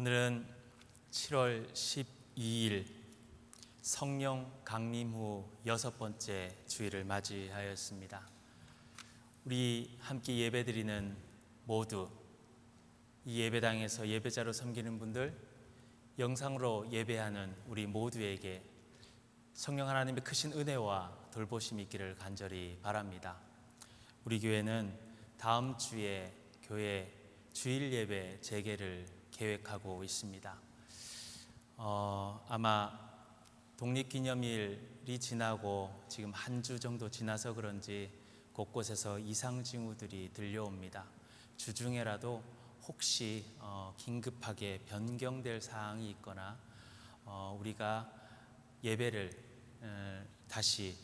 오늘은 7월 12일 성령 강림 후 6번째 주일을 맞이하였습니다. 우리 함께 예배드리는 모두, 이 예배당에서 예배자로 섬기는 분들, 영상으로 예배하는 우리 모두에게 성령 하나님의 크신 은혜와 돌보심이 있기를 간절히 바랍니다. 우리 교회는 다음 주에 교회 주일 예배 재개를 계획하고 있습니다. 아마 독립기념일이 지나고 지금 한 주 정도 지나서 그런지 곳곳에서 이상 징후들이 들려옵니다. 주중에라도 혹시 긴급하게 변경될 사항이 있거나 우리가 예배를 다시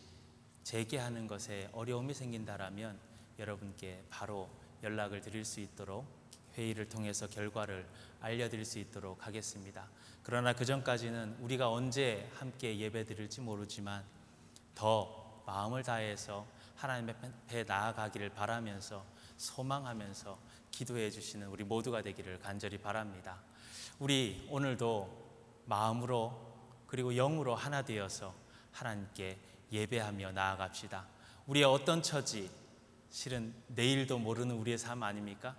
재개하는 것에 어려움이 생긴다라면 여러분께 바로 연락을 드릴 수 있도록 회의를 통해서 결과를 알려드릴 수 있도록 하겠습니다. 그러나 그 전까지는 우리가 언제 함께 예배 드릴지 모르지만 더 마음을 다해서 하나님 앞에 나아가기를 바라면서 소망하면서 기도해 주시는 우리 모두가 되기를 간절히 바랍니다. 우리 오늘도 마음으로 그리고 영으로 하나 되어서 하나님께 예배하며 나아갑시다. 우리의 어떤 처지, 실은 내일도 모르는 우리의 삶 아닙니까?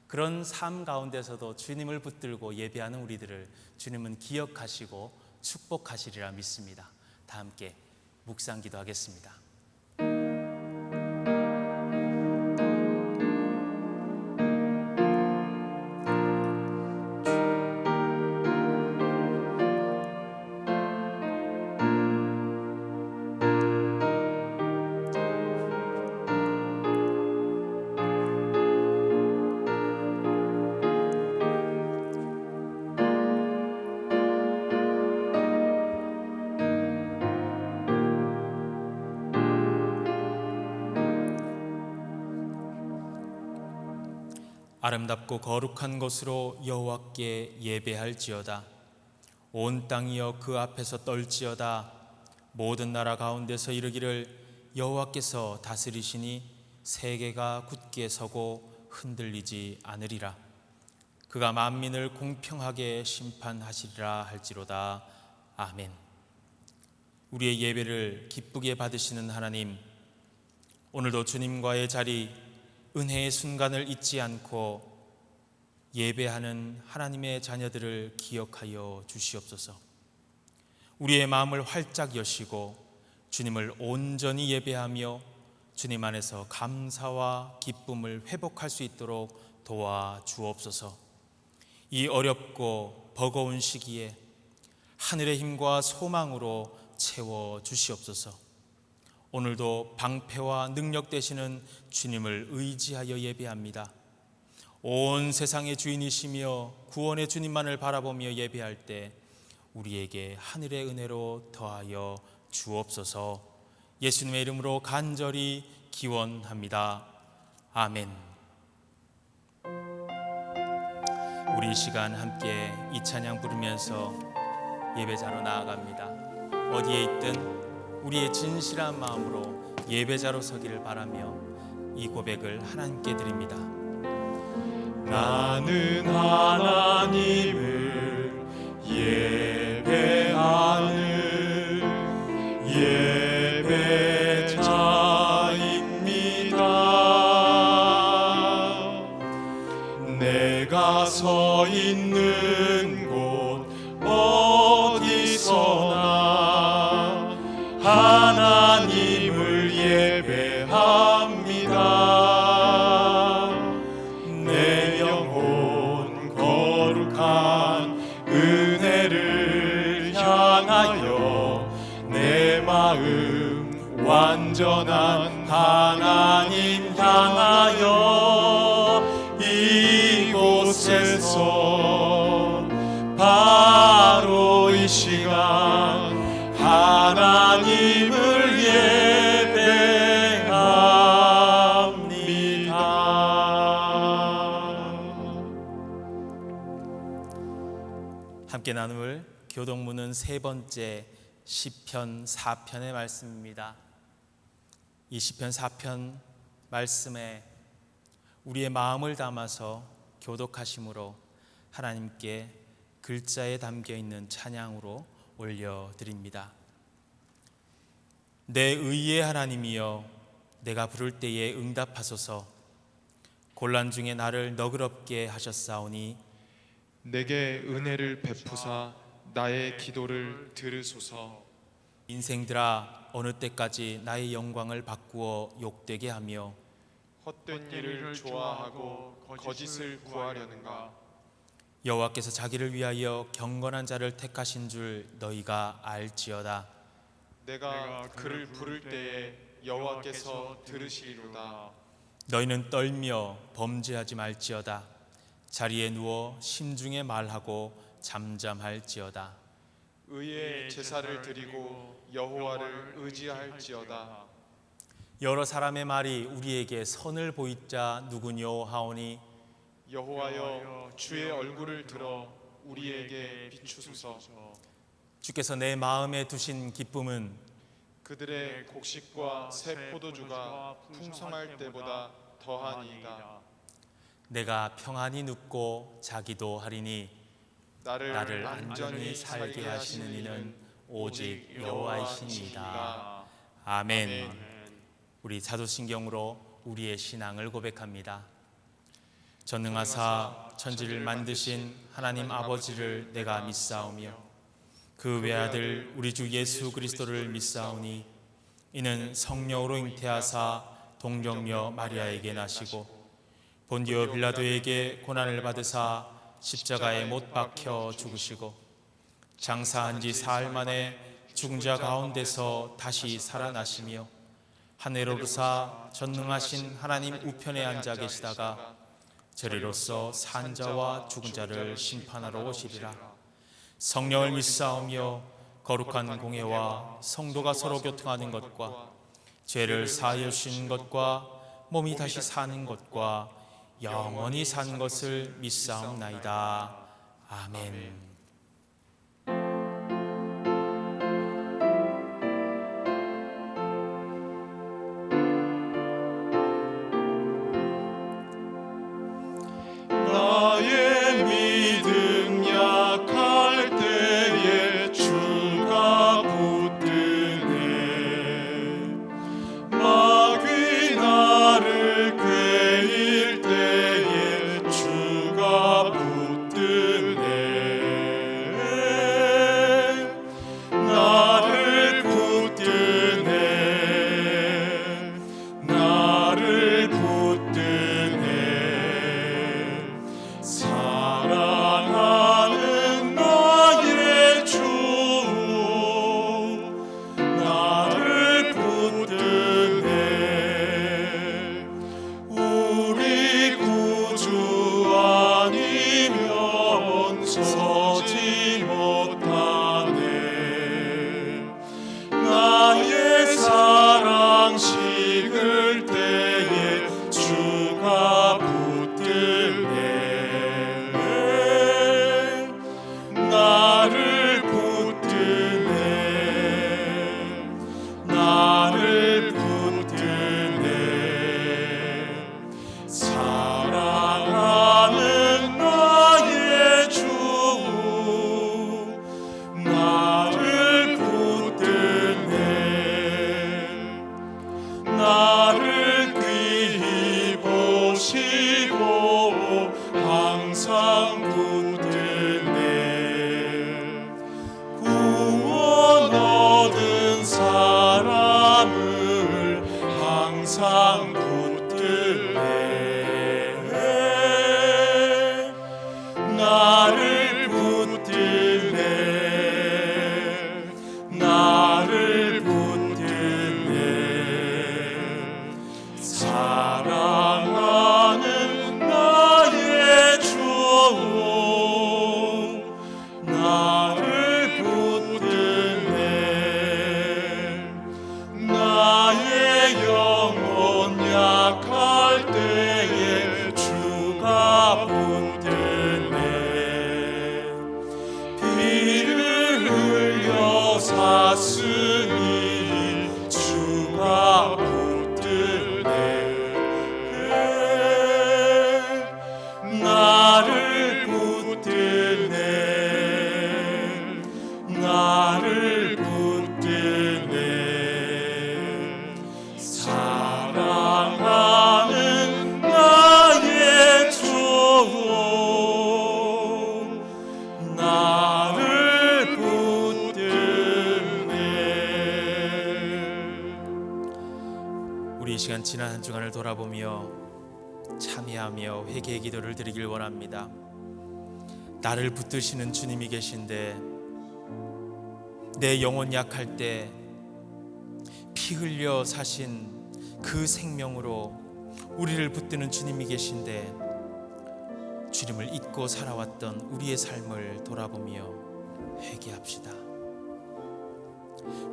그런 삶 가운데서도 주님을 붙들고 예배하는 우리들을 주님은 기억하시고 축복하시리라 믿습니다. 다 함께 묵상 기도하겠습니다. 아름답고 거룩한 곳으로 여호와께 예배할지어다. 온 땅이여 그 앞에서 떨지어다. 모든 나라 가운데서 이르기를 여호와께서 다스리시니 세계가 굳게 서고 흔들리지 않으리라. 그가 만민을 공평하게 심판하시리라 할지로다. 아멘. 우리의 예배를 기쁘게 받으시는 하나님, 오늘도 주님과의 자리, 은혜의 순간을 잊지 않고 예배하는 하나님의 자녀들을 기억하여 주시옵소서. 우리의 마음을 활짝 여시고 주님을 온전히 예배하며 주님 안에서 감사와 기쁨을 회복할 수 있도록 도와 주옵소서. 이 어렵고 버거운 시기에 하늘의 힘과 소망으로 채워 주시옵소서. 오늘도 방패와 능력 되시는 주님을 의지하여 예배합니다. 온 세상의 주인이시며 구원의 주님만을 바라보며 예배할 때 우리에게 하늘의 은혜로 더하여 주옵소서. 예수님의 이름으로 간절히 기원합니다. 아멘. 우리 이 시간 함께 이 찬양 부르면서 예배자로 나아갑니다. 어디에 있든 우리의 진실한 마음으로 예배자로 서기를 바라며 이 고백을 하나님께 드립니다. 나는 하나님을 예배하는 예배자입니다. 내가 서 있는 곳 어디서나 하나님을 예배합니다. 내 영혼 거룩한 은혜를 향하여 내 마음 완전한 하나님 향하여 이곳에서 바로 이 시간 하나님을 예배합니다. 함께 나눌 교동문은 세 번째 시편 4편의 말씀입니다. 이 시편 4편 말씀에 우리의 마음을 담아서 교독하심으로 하나님께 글자에 담겨 있는 찬양으로 올려드립니다. 내 의의 하나님이여, 내가 부를 때에 응답하소서. 곤란 중에 나를 너그럽게 하셨사오니 내게 은혜를 베푸사 나의 기도를 들으소서. 인생들아, 어느 때까지 나의 영광을 바꾸어 욕되게 하며 헛된 일을 좋아하고 거짓을 구하려는가. 여호와께서 자기를 위하여 경건한 자를 택하신 줄 너희가 알지어다. 내가 그를 부를 때에 여호와께서 들으시리로다. 너희는 떨며 범죄하지 말지어다. 자리에 누워 심중에 말하고 잠잠할지어다. 의의 제사를 드리고 여호와를 의지할지어다. 여러 사람의 말이 우리에게 선을 보일 자 누구뇨 하오니 여호와여, 주의 얼굴을 들어 우리에게 비추소서. 주께서 내 마음에 두신 기쁨은 그들의 곡식과 새 포도주가 풍성할 때보다 더하니이다. 내가 평안히 눕고 자기도 하리니 나를 안전히 살게 하시는 이는 오직 여호와이시니이다. 아멘. 우리 사도신경으로 우리의 신앙을 고백합니다. 전능하사 천지를 만드신 하나님 아버지를 내가 믿사오며 그 외아들 우리 주 예수 그리스도를 믿사오니 이는 성령으로 잉태하사 동정녀 마리아에게 나시고 본디오 빌라도에게 고난을 받으사 십자가에 못 박혀 죽으시고 장사한 지 사흘 만에 죽은 자 가운데서 다시 살아나시며 하늘에 오르사 전능하신 하나님 우편에 앉아 계시다가 저리로서 산 자와 죽은 자를 심판하러 오시리라. 성령을 믿사오며 거룩한 공회와 성도가 서로 교통하는 것과 죄를 사하여 주시는 것과 몸이 다시 사는 것과 영원히 산 것을 믿사옵나이다. 아멘. 나의 믿음 약할 때에 주가 붙드네. 마귀 나를 꾀일 때에 주가 붙드네. 우리 이 시간 지난 한 주간을 돌아보며 참여하며 회개의 기도를 드리길 원합니다. 나를 붙드시는 주님이 계신데, 내 영혼 약할 때 피 흘려 사신 그 생명으로 우리를 붙드는 주님이 계신데, 주님을 잊고 살아왔던 우리의 삶을 돌아보며 회개합시다.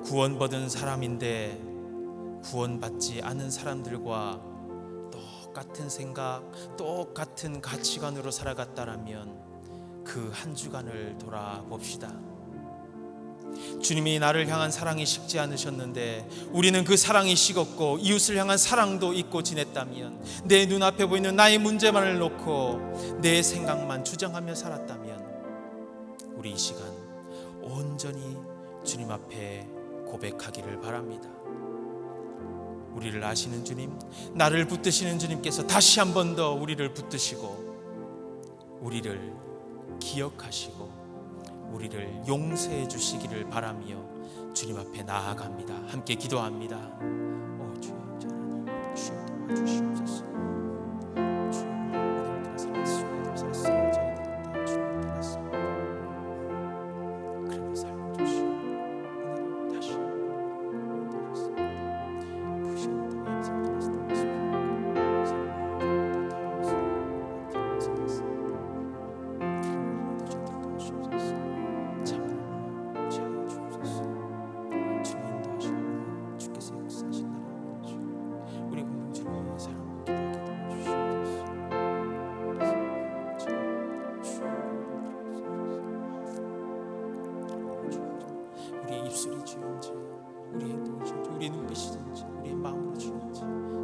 구원받은 사람인데 구원받지 않은 사람들과 똑같은 생각, 똑같은 가치관으로 살아갔다라면 그 한 주간을 돌아봅시다. 주님이 나를 향한 사랑이 식지 않으셨는데 우리는 그 사랑이 식었고 이웃을 향한 사랑도 잊고 지냈다면, 내 눈앞에 보이는 나의 문제만을 놓고 내 생각만 주장하며 살았다면, 우리 이 시간 온전히 주님 앞에 고백하기를 바랍니다. 우리를 아시는 주님, 나를 붙드시는 주님께서 다시 한 번 더 우리를 붙드시고 우리를 기억하시고 우리를 용서해 주시기를 바라며 주님 앞에 나아갑니다. 함께 기도합니다. 주여, 주여 도와주시옵소서. 주여, 오늘부터 살았습니다. 저희들은 주님 따랐습니다. 그러면 살려주시오. 오늘은 다시 우리의 입술이 주인지, 우리의 행동이 주인지, 우리의 눈빛이든지, 우리의 마음으로 주인지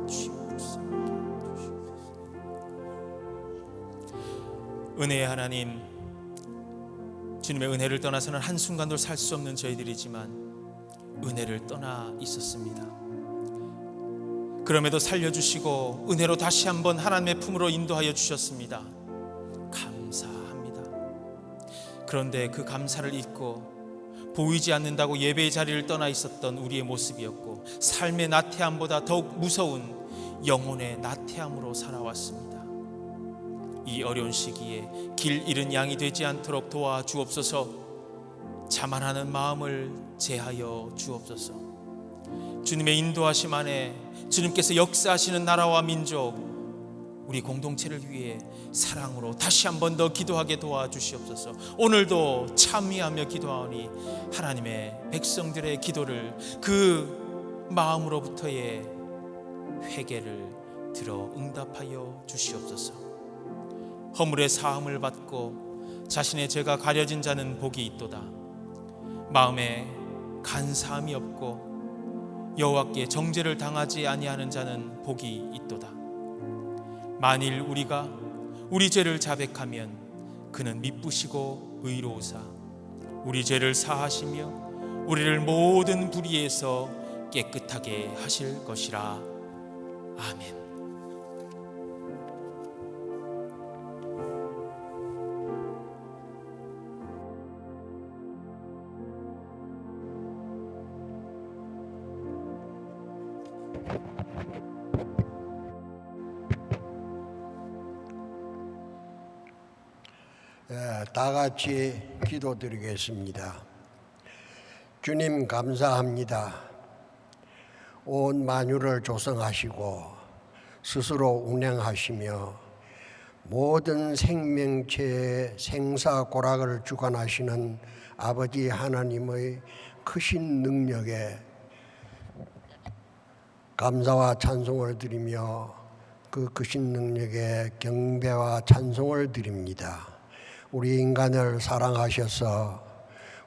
주여 불쌍하게 주시옵소서. 은혜의 하나님, 주님의 은혜를 떠나서는 한순간도 살 수 없는 저희들이지만 은혜를 떠나 있었습니다. 그럼에도 살려주시고 은혜로 다시 한번 하나님의 품으로 인도하여 주셨습니다. 감사합니다. 그런데 그 감사를 잊고 보이지 않는다고 예배의 자리를 떠나 있었던 우리의 모습이었고, 삶의 나태함보다 더욱 무서운 영혼의 나태함으로 살아왔습니다. 이 어려운 시기에 길 잃은 양이 되지 않도록 도와주옵소서. 자만하는 마음을 제하여 주옵소서. 주님의 인도하심 안에 주님께서 역사하시는 나라와 민족, 우리 공동체를 위해 사랑으로 다시 한 번 더 기도하게 도와주시옵소서. 오늘도 참여하며 기도하오니 하나님의 백성들의 기도를 그 마음으로부터의 회개를 들어 응답하여 주시옵소서. 허물의 사함을 받고 자신의 죄가 가려진 자는 복이 있도다. 마음에 간사함이 없고 여호와께 정죄를 당하지 아니하는 자는 복이 있도다. 만일 우리가 우리 죄를 자백하면 그는 미쁘시고 의로우사 우리 죄를 사하시며 우리를 모든 불의에서 깨끗하게 하실 것이라. 아멘. 다 같이 기도드리겠습니다. 주님 감사합니다. 온 만유를 조성하시고 스스로 운행하시며 모든 생명체의 생사고락을 주관하시는 아버지 하나님의 크신 능력에 감사와 찬송을 드리며 그 크신 능력에 경배와 찬송을 드립니다. 우리 인간을 사랑하셔서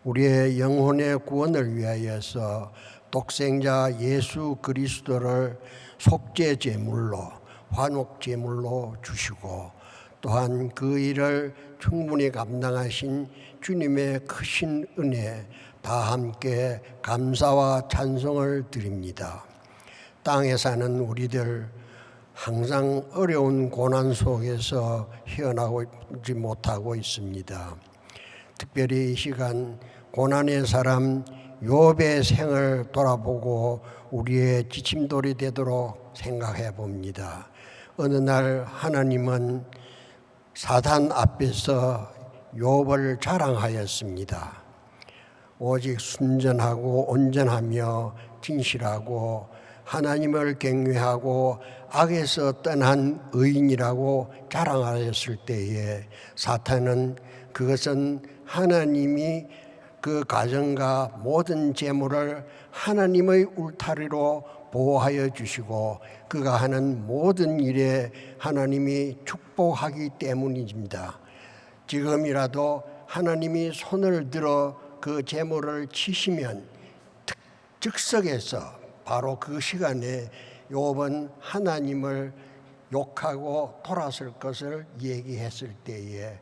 우리의 영혼의 구원을 위하여서 독생자 예수 그리스도를 속죄 제물로 환옥 제물로 주시고, 또한 그 일을 충분히 감당하신 주님의 크신 은혜 다 함께 감사와 찬송을 드립니다. 땅에 사는 우리들 항상 어려운 고난 속에서 헤어나오지 못하고 있습니다. 특별히 이 시간 고난의 사람 욥의 생을 돌아보고 우리의 지침돌이 되도록 생각해 봅니다. 어느 날 하나님은 사단 앞에서 욥을 자랑하였습니다. 오직 순전하고 온전하며 진실하고 하나님을 경외하고 악에서 떠난 의인이라고 자랑하였을 때에 사탄은 그것은 하나님이 그 가정과 모든 재물을 하나님의 울타리로 보호하여 주시고 그가 하는 모든 일에 하나님이 축복하기 때문입니다. 지금이라도 하나님이 손을 들어 그 재물을 치시면 즉석에서 바로 그 시간에 욥은 하나님을 욕하고 돌아설 것을 얘기했을 때에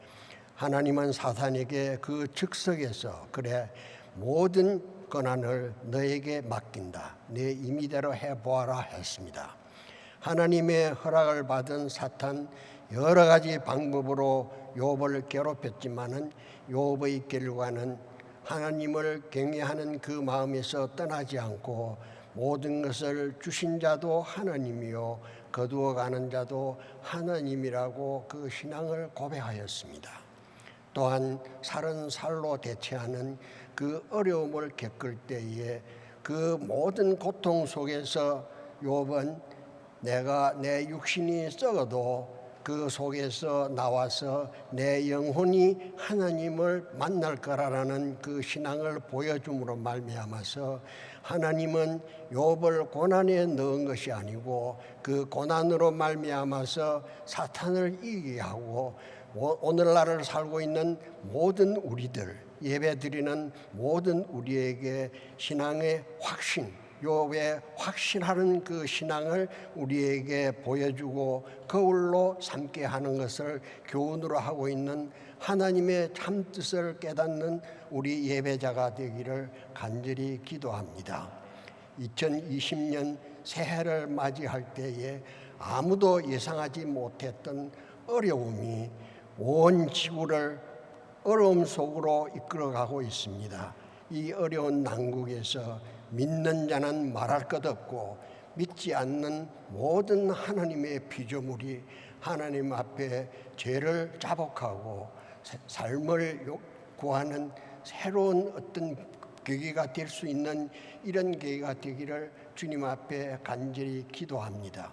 하나님은 사탄에게 그 즉석에서 그래 모든 권한을 너에게 맡긴다. 내 임의대로 해보아라 했습니다. 하나님의 허락을 받은 사탄 여러 가지 방법으로 욥을 괴롭혔지만은 욥의 결과는 하나님을 경외하는 그 마음에서 떠나지 않고 모든 것을 주신 자도 하나님이요 거두어가는 자도 하나님이라고 그 신앙을 고백하였습니다. 또한 살은 살로 대체하는 그 어려움을 겪을 때에 그 모든 고통 속에서 욥은 내가 내 육신이 썩어도 그 속에서 나와서 내 영혼이 하나님을 만날 거라는 그 신앙을 보여줌으로 말미암아서 하나님은 욥을 고난에 넣은 것이 아니고 그 고난으로 말미암아서 사탄을 이기게 하고 오늘날을 살고 있는 모든 우리들 예배드리는 모든 우리에게 신앙의 확신 욥의 확신하는 그 신앙을 우리에게 보여주고 거울로 삼게 하는 것을 교훈으로 하고 있는 하나님의 참 뜻을 깨닫는 우리 예배자가 되기를 간절히 기도합니다. 2020년 새해를 맞이할 때에 아무도 예상하지 못했던 어려움이 온 지구를 어려움 속으로 이끌어가고 있습니다. 이 어려운 난국에서 믿는 자는 말할 것 없고 믿지 않는 모든 하나님의 피조물이 하나님 앞에 죄를 자복하고 삶을 구하는 새로운 어떤 계기가 될 수 있는 이런 계기가 되기를 주님 앞에 간절히 기도합니다.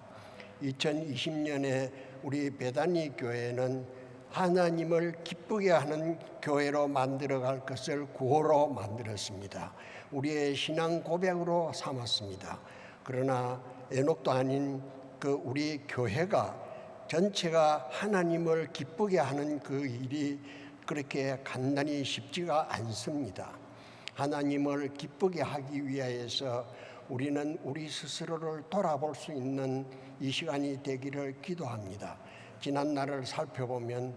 2020년에 우리 베다니 교회는 하나님을 기쁘게 하는 교회로 만들어갈 것을 구호로 만들었습니다. 우리의 신앙 고백으로 삼았습니다. 그러나 에녹도 아닌 그 우리 교회가 전체가 하나님을 기쁘게 하는 그 일이 그렇게 간단히 쉽지가 않습니다. 하나님을 기쁘게 하기 위하여서 우리는 우리 스스로를 돌아볼 수 있는 이 시간이 되기를 기도합니다. 지난 날을 살펴보면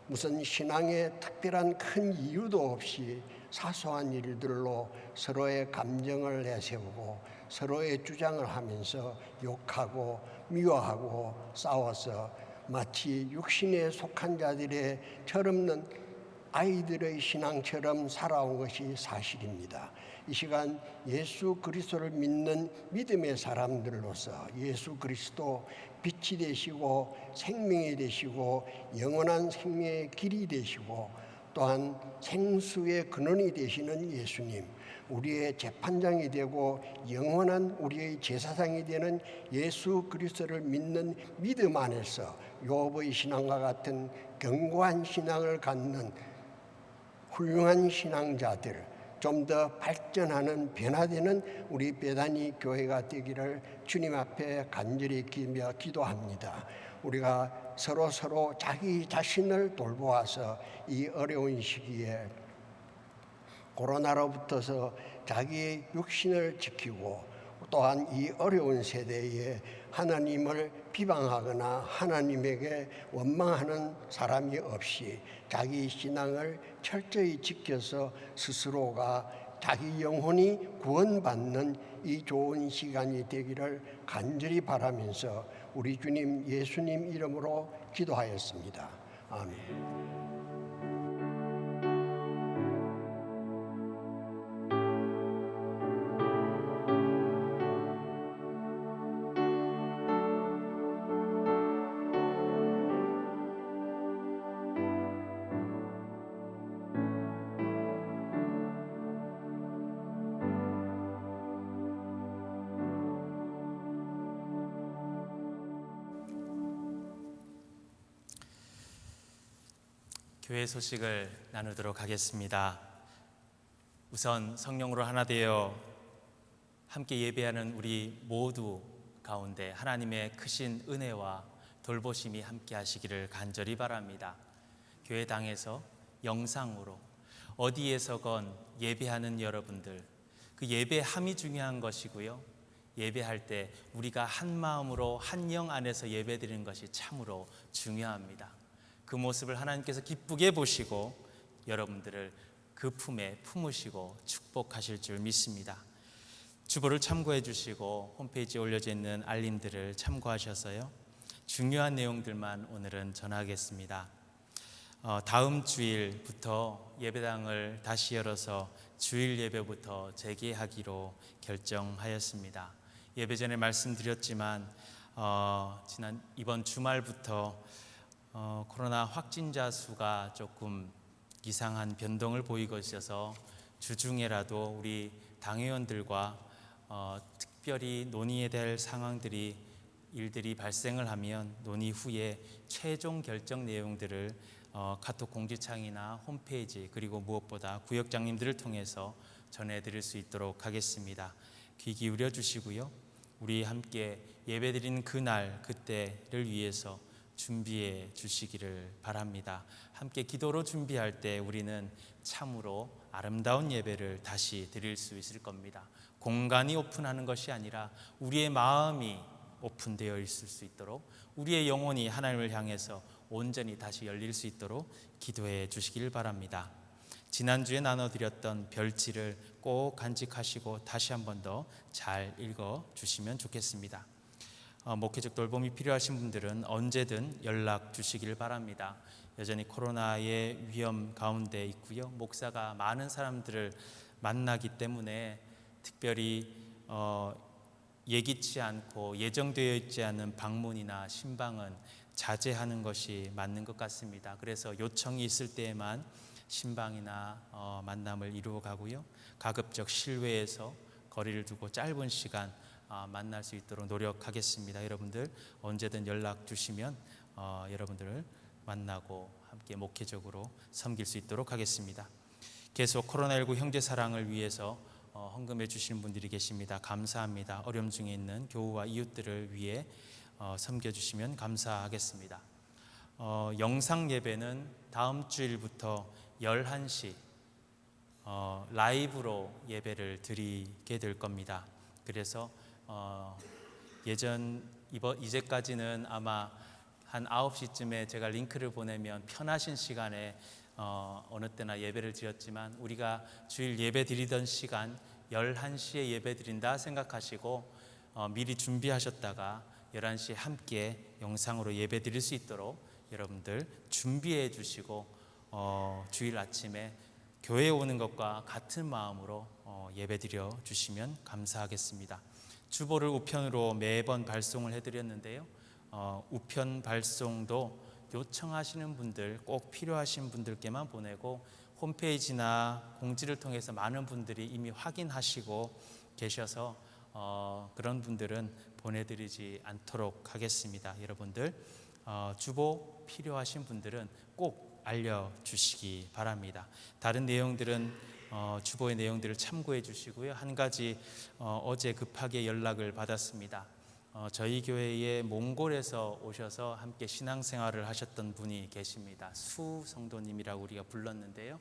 무슨 신앙의 특별한 큰 이유도 없이 사소한 일들로 서로의 감정을 내세우고 서로의 주장을 하면서 욕하고 미워하고 싸워서 마치 육신에 속한 자들의 철없는 아이들의 신앙처럼 살아온 것이 사실입니다. 이 시간 예수 그리스도를 믿는 믿음의 사람들로서 예수 그리스도 빛이 되시고 생명이 되시고 영원한 생명의 길이 되시고 또한 생수의 근원이 되시는 예수님, 우리의 재판장이 되고 영원한 우리의 제사장이 되는 예수 그리스도를 믿는 믿음 안에서 욥의 신앙과 같은 견고한 신앙을 갖는 훌륭한 신앙자들, 좀 더 발전하는 변화되는 우리 베다니 교회가 되기를 주님 앞에 간절히 기도합니다. 우리가 서로 자기 자신을 돌보아서 이 어려운 시기에 코로나로부터서 자기의 육신을 지키고 또한 이 어려운 세대에 하나님을 비방하거나 하나님에게 원망하는 사람이 없이 자기 신앙을 철저히 지켜서 스스로가 자기 영혼이 구원받는 이 좋은 시간이 되기를 간절히 바라면서 우리 주님 예수님 이름으로 기도하였습니다. 아멘. 교회 소식을 나누도록 하겠습니다. 우선 성령으로 하나 되어 함께 예배하는 우리 모두 가운데 하나님의 크신 은혜와 돌보심이 함께 하시기를 간절히 바랍니다. 교회당에서 영상으로 어디에서건 예배하는 여러분들, 그 예배함이 중요한 것이고요. 예배할 때 우리가 한 마음으로 한 영 안에서 예배드리는 것이 참으로 중요합니다. 그 모습을 하나님께서 기쁘게 보시고 여러분들을 그 품에 품으시고 축복하실 줄 믿습니다. 주보를 참고해 주시고 홈페이지에 올려져 있는 알림들을 참고하셔서요, 중요한 내용들만 오늘은 전하겠습니다. 다음 주일부터 예배당을 다시 열어서 주일 예배부터 재개하기로 결정하였습니다. 예배 전에 말씀드렸지만 이번 주말부터 코로나 확진자 수가 조금 이상한 변동을 보이고 있어서 주중에라도 우리 당회원들과 특별히 논의해야 될 일들이 발생을 하면 논의 후에 최종 결정 내용들을 카톡 공지창이나 홈페이지, 그리고 무엇보다 구역장님들을 통해서 전해드릴 수 있도록 하겠습니다. 귀 기울여 주시고요, 우리 함께 예배드리는 그날 그때를 위해서 준비해 주시기를 바랍니다. 함께 기도로 준비할 때 우리는 참으로 아름다운 예배를 다시 드릴 수 있을 겁니다. 공간이 오픈하는 것이 아니라 우리의 마음이 오픈되어 있을 수 있도록, 우리의 영혼이 하나님을 향해서 온전히 다시 열릴 수 있도록 기도해 주시길 바랍니다. 지난주에 나눠드렸던 별지를 꼭 간직하시고 다시 한 번 더 잘 읽어 주시면 좋겠습니다. 목회적 돌봄이 필요하신 분들은 언제든 연락 주시길 바랍니다. 여전히 코로나의 위험 가운데 있고요, 목사가 많은 사람들을 만나기 때문에 특별히 예기치 않고 예정되어 있지 않은 방문이나 신방은 자제하는 것이 맞는 것 같습니다. 그래서 요청이 있을 때에만 신방이나 만남을 이루어 가고요, 가급적 실외에서 거리를 두고 짧은 시간 만날 수 있도록 노력하겠습니다. 여러분들 언제든 연락 주시면 여러분들을 만나고 함께 목회적으로 섬길 수 있도록 하겠습니다. 계속 코로나19 형제사랑을 위해서 헌금해 주시는 분들이 계십니다. 감사합니다. 어려움 중에 있는 교우와 이웃들을 위해 섬겨주시면 감사하겠습니다. 영상 예배는 다음 주일부터 11시 라이브로 예배를 드리게 될 겁니다. 그래서 이제까지는 아마 한 9시쯤에 제가 링크를 보내면 편하신 시간에 어느 때나 예배를 드렸지만, 우리가 주일 예배 드리던 시간 11시에 예배 드린다 생각하시고 미리 준비하셨다가 11시에 함께 영상으로 예배 드릴 수 있도록 여러분들 준비해 주시고 주일 아침에 교회에 오는 것과 같은 마음으로 예배 드려 주시면 감사하겠습니다. 주보를 우편으로 매번 발송을 해드렸는데요, 우편 발송도 요청하시는 분들, 꼭 필요하신 분들께만 보내고 홈페이지나 공지를 통해서 많은 분들이 이미 확인하시고 계셔서 그런 분들은 보내드리지 않도록 하겠습니다. 여러분들 주보 필요하신 분들은 꼭 알려주시기 바랍니다. 다른 내용들은 주보의 내용들을 참고해 주시고요. 한 가지 어제 급하게 연락을 받았습니다. 저희 교회에 몽골에서 오셔서 함께 신앙생활을 하셨던 분이 계십니다. 수 성도님이라고 우리가 불렀는데요,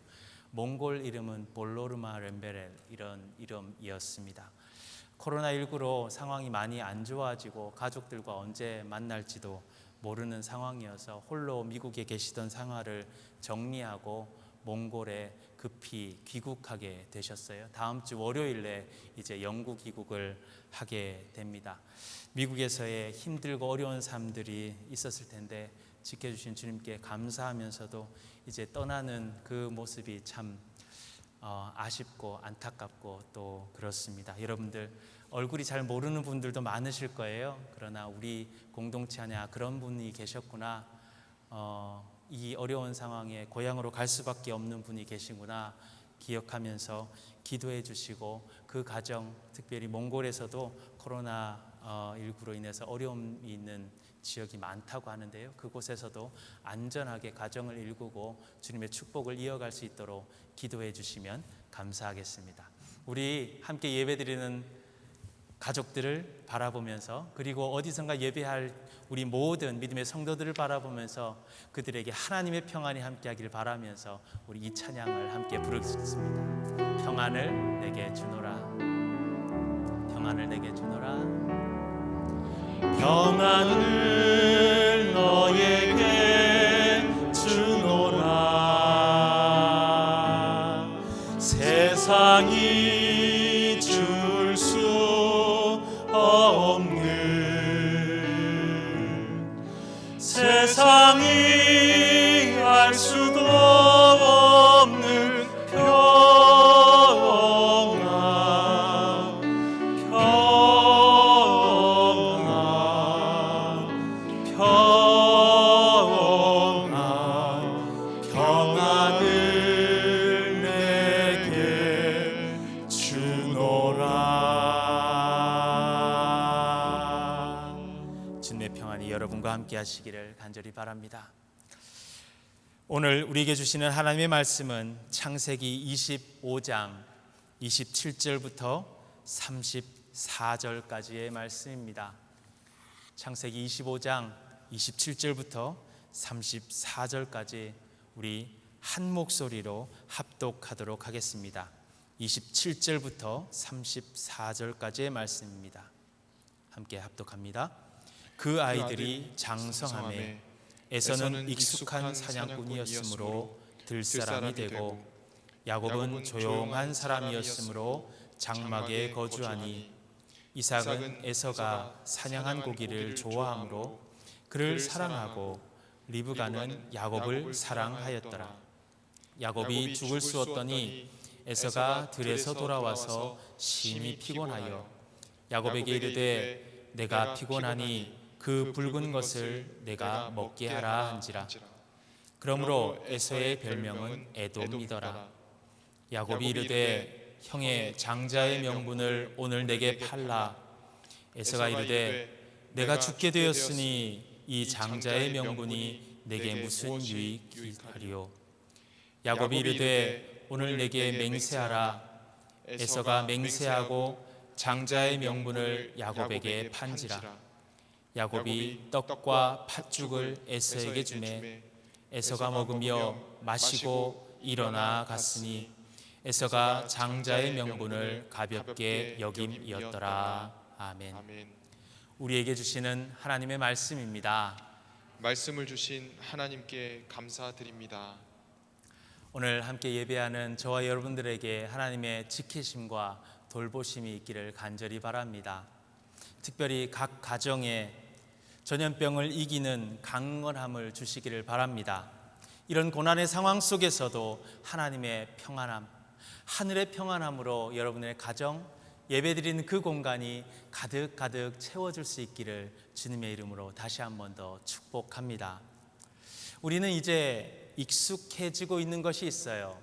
몽골 이름은 볼로르마 렘베렐, 이런 이름이었습니다. 코로나19로 상황이 많이 안 좋아지고 가족들과 언제 만날지도 모르는 상황이어서 홀로 미국에 계시던 생활을 정리하고 몽골에 급히 귀국하게 되셨어요. 다음 주 월요일에 이제 영국 귀국을 하게 됩니다. 미국에서의 힘들고 어려운 삶들이 있었을 텐데 지켜주신 주님께 감사하면서도 이제 떠나는 그 모습이 참 아쉽고 안타깝고 또 그렇습니다. 여러분들 얼굴이 잘 모르는 분들도 많으실 거예요. 그러나 우리 공동체 안에 그런 분이 계셨구나, 이 어려운 상황에 고향으로 갈 수밖에 없는 분이 계시구나 기억하면서 기도해 주시고, 그 가정, 특별히 몽골에서도 코로나19로 인해서 어려움이 있는 지역이 많다고 하는데요. 그곳에서도 안전하게 가정을 일구고 주님의 축복을 이어갈 수 있도록 기도해 주시면 감사하겠습니다. 우리 함께 예배드리는 가족들을 바라보면서, 그리고 어디선가 예배할 우리 모든 믿음의 성도들을 바라보면서 그들에게 하나님의 평안이 함께하기를 바라면서 우리 이 찬양을 함께 부르겠습니다. 평안을 내게 주노라, 평안을 내게 주노라. 평안을 너에게 주노라. 세상이 줄 수 없는, 세상이 알 수도 없는 평안, 평안을 내게 주노라. 주님의 평안이 여러분과 함께 하시기를 간절히 바랍니다. 오늘 우리에게 주시는 하나님의 말씀은 창세기 25장 27절부터 34절까지의 말씀입니다. 창세기 25장 27절부터 34절까지 우리 한 목소리로 합독하도록 하겠습니다. 27절부터 34절까지의 말씀입니다. 함께 합독합니다. 그 아이들이 장성함에 에서는 익숙한 사냥꾼이었으므로 들사람이 되고, 야곱은 조용한 사람이었으므로 장막에 거주하니, 이삭은 에서가 사냥한 고기를 좋아하므로 그를 사랑하고, 리브가는 야곱을 사랑하였더라. 야곱이 죽을 쑤었더니 에서가 들에서 돌아와서 심히 피곤하여 야곱에게 이르되, 내가 피곤하니 그 붉은 것을 내가 먹게 하라 한지라. 그러므로 에서의 별명은 에돔이더라. 야곱이 이르되, 형의 장자의 명분을 오늘 내게 팔라. 에서가 이르되, 내가 죽게 되었으니 이 장자의 명분이 내게 무슨 유익이 하리요. 야곱이 이르되, 오늘 내게 맹세하라. 에서가 맹세하고 장자의 명분을 야곱에게 판지라. 야곱이 떡과 팥죽을 에서에게 주매 에서가 먹으며 마시고 일어나 갔으니, 에서가 장자의 명분을 가볍게 여김이었더라. 아멘. 우리에게 주시는 하나님의 말씀입니다. 말씀을 주신 하나님께 감사드립니다. 오늘 함께 예배하는 저와 여러분들에게 하나님의 지키심과 돌보심이 있기를 간절히 바랍니다. 특별히 각 가정에 전염병을 이기는 강건함을 주시기를 바랍니다. 이런 고난의 상황 속에서도 하나님의 평안함, 하늘의 평안함으로 여러분의 가정, 예배드리는 그 공간이 가득가득 채워줄 수 있기를 주님의 이름으로 다시 한 번 더 축복합니다. 우리는 이제 익숙해지고 있는 것이 있어요.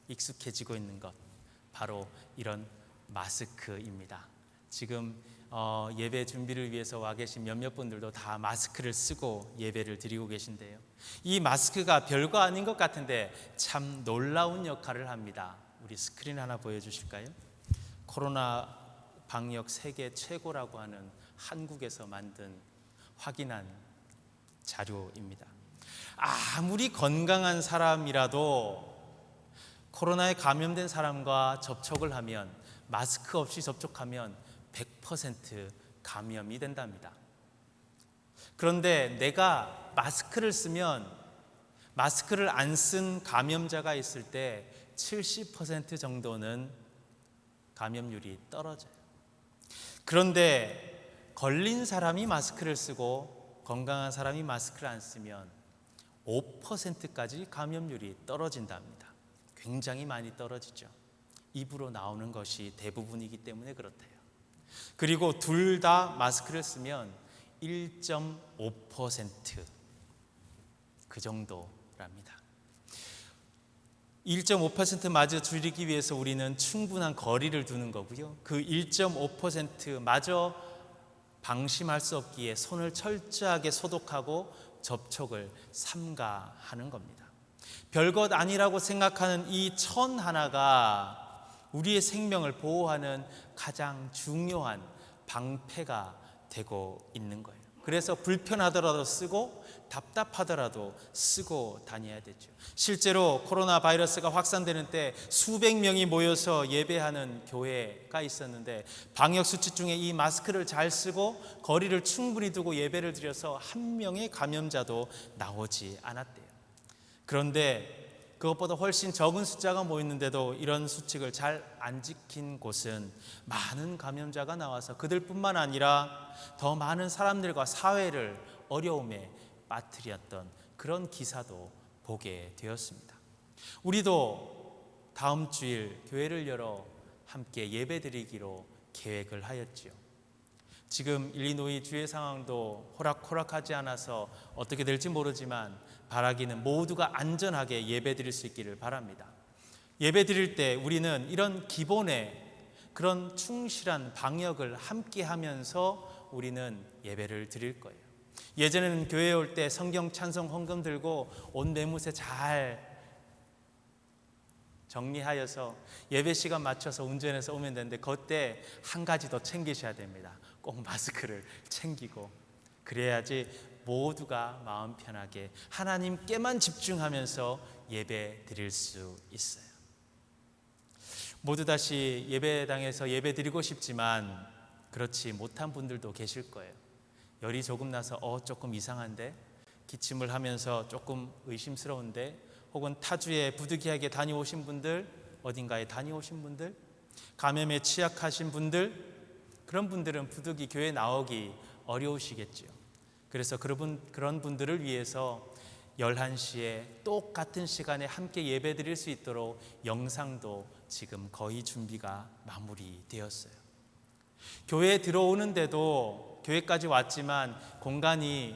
익숙해지고 있는 것, 바로 이런 마스크입니다. 지금 예배 준비를 위해서 와 계신 몇몇 분들도 다 마스크를 쓰고 예배를 드리고 계신데요, 이 마스크가 별거 아닌 것 같은데 참 놀라운 역할을 합니다. 우리 스크린 하나 보여주실까요? 코로나 방역 세계 최고라고 하는 한국에서 만든 확인한 자료입니다. 아무리 건강한 사람이라도 코로나에 감염된 사람과 접촉을 하면, 마스크 없이 접촉하면 100% 감염이 된답니다. 그런데 내가 마스크를 쓰면, 마스크를 안 쓴 감염자가 있을 때 70% 정도는 감염률이 떨어져요. 그런데 걸린 사람이 마스크를 쓰고 건강한 사람이 마스크를 안 쓰면 5%까지 감염률이 떨어진답니다. 굉장히 많이 떨어지죠. 입으로 나오는 것이 대부분이기 때문에 그렇대요. 그리고 둘 다 마스크를 쓰면 1.5% 그 정도랍니다. 1.5%마저 줄이기 위해서 우리는 충분한 거리를 두는 거고요. 그 1.5%마저 방심할 수 없기에 손을 철저하게 소독하고 접촉을 삼가하는 겁니다. 별것 아니라고 생각하는 이 천 하나가 우리의 생명을 보호하는 가장 중요한 방패가 되고 있는 거예요. 그래서 불편하더라도 쓰고 답답하더라도 쓰고 다녀야 되죠. 실제로 코로나 바이러스가 확산되는 때 수백 명이 모여서 예배하는 교회가 있었는데 방역 수칙 중에 이 마스크를 잘 쓰고 거리를 충분히 두고 예배를 드려서 한 명의 감염자도 나오지 않았대요. 그런데 그것보다 훨씬 적은 숫자가 모였는데도 이런 수칙을 잘 안 지킨 곳은 많은 감염자가 나와서 그들뿐만 아니라 더 많은 사람들과 사회를 어려움에 빠뜨렸던 그런 기사도 보게 되었습니다. 우리도 다음 주일 교회를 열어 함께 예배드리기로 계획을 하였지요. 지금 일리노이 주의 상황도 호락호락하지 않아서 어떻게 될지 모르지만 바라기는 모두가 안전하게 예배드릴 수 있기를 바랍니다. 예배드릴 때 우리는 이런 기본의 그런 충실한 방역을 함께 하면서 우리는 예배를 드릴 거예요. 예전에는 교회에 올 때 성경 찬송 헌금 들고 옷 매무새 잘 정리하여서 예배 시간 맞춰서 운전해서 오면 되는데 그때 한 가지 더 챙기셔야 됩니다. 꼭 마스크를 챙기고 그래야지 모두가 마음 편하게 하나님께만 집중하면서 예배 드릴 수 있어요. 모두 다시 예배당에서 예배 드리고 싶지만 그렇지 못한 분들도 계실 거예요. 열이 조금 나서 조금 이상한데, 기침을 하면서 조금 의심스러운데, 혹은 타주에 부득이하게 다녀오신 분들, 어딘가에 다녀오신 분들, 감염에 취약하신 분들, 그런 분들은 부득이 교회 나오기 어려우시겠죠. 그래서 그런 분들을 위해서 11시에 똑같은 시간에 함께 예배 드릴 수 있도록 영상도 지금 거의 준비가 마무리되었어요. 교회에 들어오는데도 교회까지 왔지만 공간이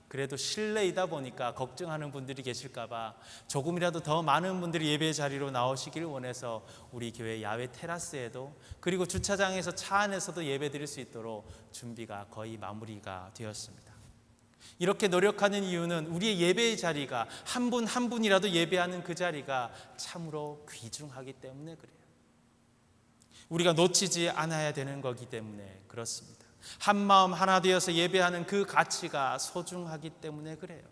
그래도 실내이다 보니까 걱정하는 분들이 계실까 봐 조금이라도 더 많은 분들이 예배 자리로 나오시길 원해서 우리 교회 야외 테라스에도, 그리고 주차장에서 차 안에서도 예배 드릴 수 있도록 준비가 거의 마무리가 되었습니다. 이렇게 노력하는 이유는 우리의 예배의 자리가 한 분 한 분이라도 예배하는 그 자리가 참으로 귀중하기 때문에 그래요. 우리가 놓치지 않아야 되는 거기 때문에 그렇습니다. 한 마음 하나 되어서 예배하는 그 가치가 소중하기 때문에 그래요.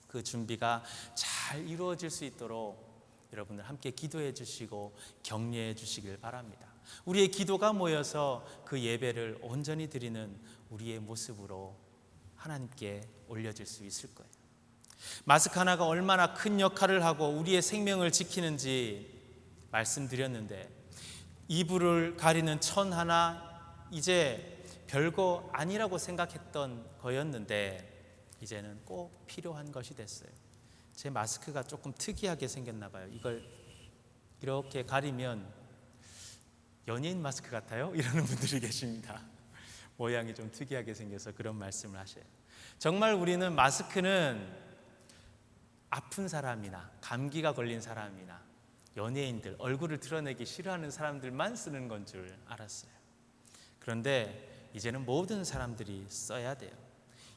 그 준비가 잘 이루어질 수 있도록 여러분들 함께 기도해 주시고 격려해 주시길 바랍니다. 우리의 기도가 모여서 그 예배를 온전히 드리는 우리의 모습으로 하나님께 올려질 수 있을 거예요. 마스크 하나가 얼마나 큰 역할을 하고 우리의 생명을 지키는지 말씀드렸는데, 이불을 가리는 천 하나, 이제 별거 아니라고 생각했던 거였는데 이제는 꼭 필요한 것이 됐어요. 제 마스크가 조금 특이하게 생겼나 봐요. 이걸 이렇게 가리면 연예인 마스크 같아요? 이러는 분들이 계십니다. 모양이 좀 특이하게 생겨서 그런 말씀을 하셔요. 정말 우리는 마스크는 아픈 사람이나 감기가 걸린 사람이나 연예인들, 얼굴을 드러내기 싫어하는 사람들만 쓰는 건 줄 알았어요. 그런데 이제는 모든 사람들이 써야 돼요.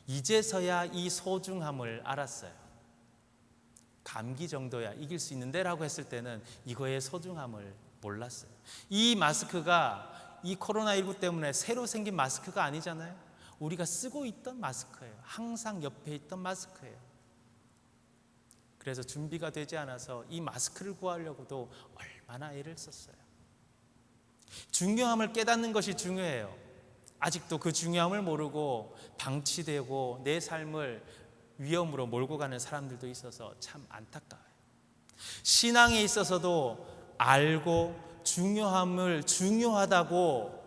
이제서야 이 소중함을 알았어요. 감기 정도야 이길 수 있는데 라고 했을 때는 이거의 소중함을 몰랐어요. 이 마스크가 이 코로나19 때문에 새로 생긴 마스크가 아니잖아요. 우리가 쓰고 있던 마스크예요. 항상 옆에 있던 마스크예요. 그래서 준비가 되지 않아서 이 마스크를 구하려고도 얼마나 애를 썼어요. 중요함을 깨닫는 것이 중요해요. 아직도 그 중요함을 모르고 방치되고 내 삶을 위험으로 몰고 가는 사람들도 있어서 참 안타까워요. 신앙에 있어서도 알고 중요함을 중요하다고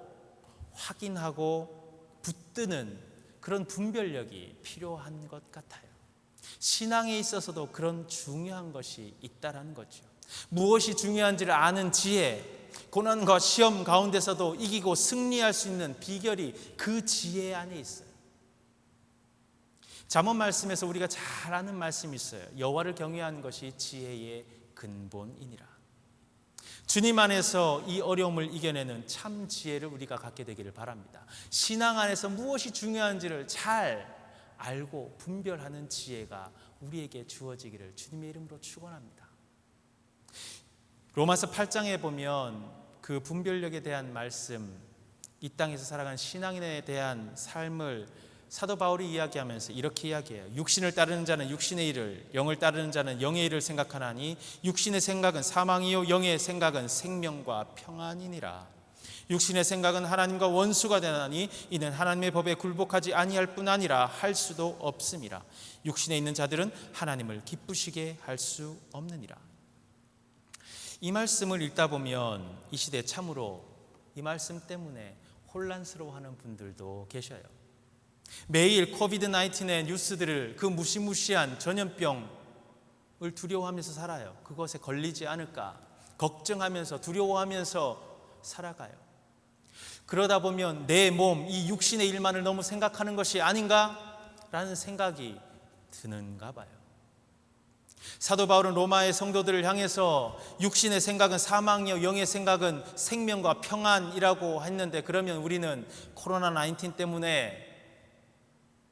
확인하고 붙드는 그런 분별력이 필요한 것 같아요. 신앙에 있어서도 그런 중요한 것이 있다라는 거죠. 무엇이 중요한지를 아는 지혜, 고난과 시험 가운데서도 이기고 승리할 수 있는 비결이 그 지혜 안에 있어요. 잠언 말씀에서 우리가 잘 아는 말씀이 있어요. 여호와를 경외하는 것이 지혜의 근본이니라. 주님 안에서 이 어려움을 이겨내는 참 지혜를 우리가 갖게 되기를 바랍니다. 신앙 안에서 무엇이 중요한지를 잘 알고 분별하는 지혜가 우리에게 주어지기를 주님의 이름으로 축원합니다. 로마서 8장에 보면 그 분별력에 대한 말씀, 이 땅에서 살아간 신앙인에 대한 삶을 사도 바울이 이야기하면서 이렇게 이야기해요. 육신을 따르는 자는 육신의 일을, 영을 따르는 자는 영의 일을 생각하나니 육신의 생각은 사망이요 영의 생각은 생명과 평안이니라. 육신의 생각은 하나님과 원수가 되나니 이는 하나님의 법에 굴복하지 아니할 뿐 아니라 할 수도 없음이라. 육신에 있는 자들은 하나님을 기쁘시게 할 수 없느니라. 이 말씀을 읽다 보면 이 시대 참으로 이 말씀 때문에 혼란스러워하는 분들도 계셔요. 매일 코비드-19의 뉴스들을, 그 무시무시한 전염병을 두려워하면서 살아요. 그것에 걸리지 않을까 걱정하면서 두려워하면서 살아가요. 그러다 보면 내 몸, 이 육신의 일만을 너무 생각하는 것이 아닌가라는 생각이 드는가 봐요. 사도 바울은 로마의 성도들을 향해서 육신의 생각은 사망이요 영의 생각은 생명과 평안이라고 했는데, 그러면 우리는 코로나19 때문에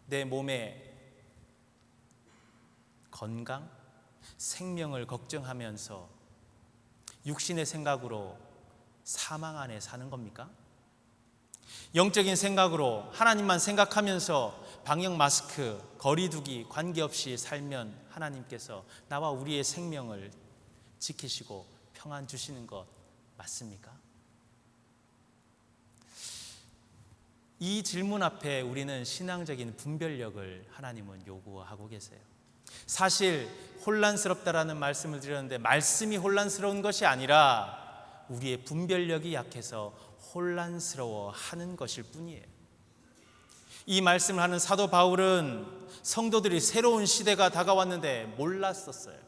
내 몸의 건강, 생명을 걱정하면서 육신의 생각으로 사망 안에 사는 겁니까? 영적인 생각으로 하나님만 생각하면서 방역 마스크, 거리두기 관계없이 살면 하나님께서 나와 우리의 생명을 지키시고 평안 주시는 것 맞습니까? 이 질문 앞에 우리는 신앙적인 분별력을 하나님은 요구하고 계세요. 사실 혼란스럽다라는 말씀을 드렸는데 말씀이 혼란스러운 것이 아니라 우리의 분별력이 약해서 혼란스러워하는 것일 뿐이에요. 이 말씀을 하는 사도 바울은 성도들이 새로운 시대가 다가왔는데 몰랐었어요.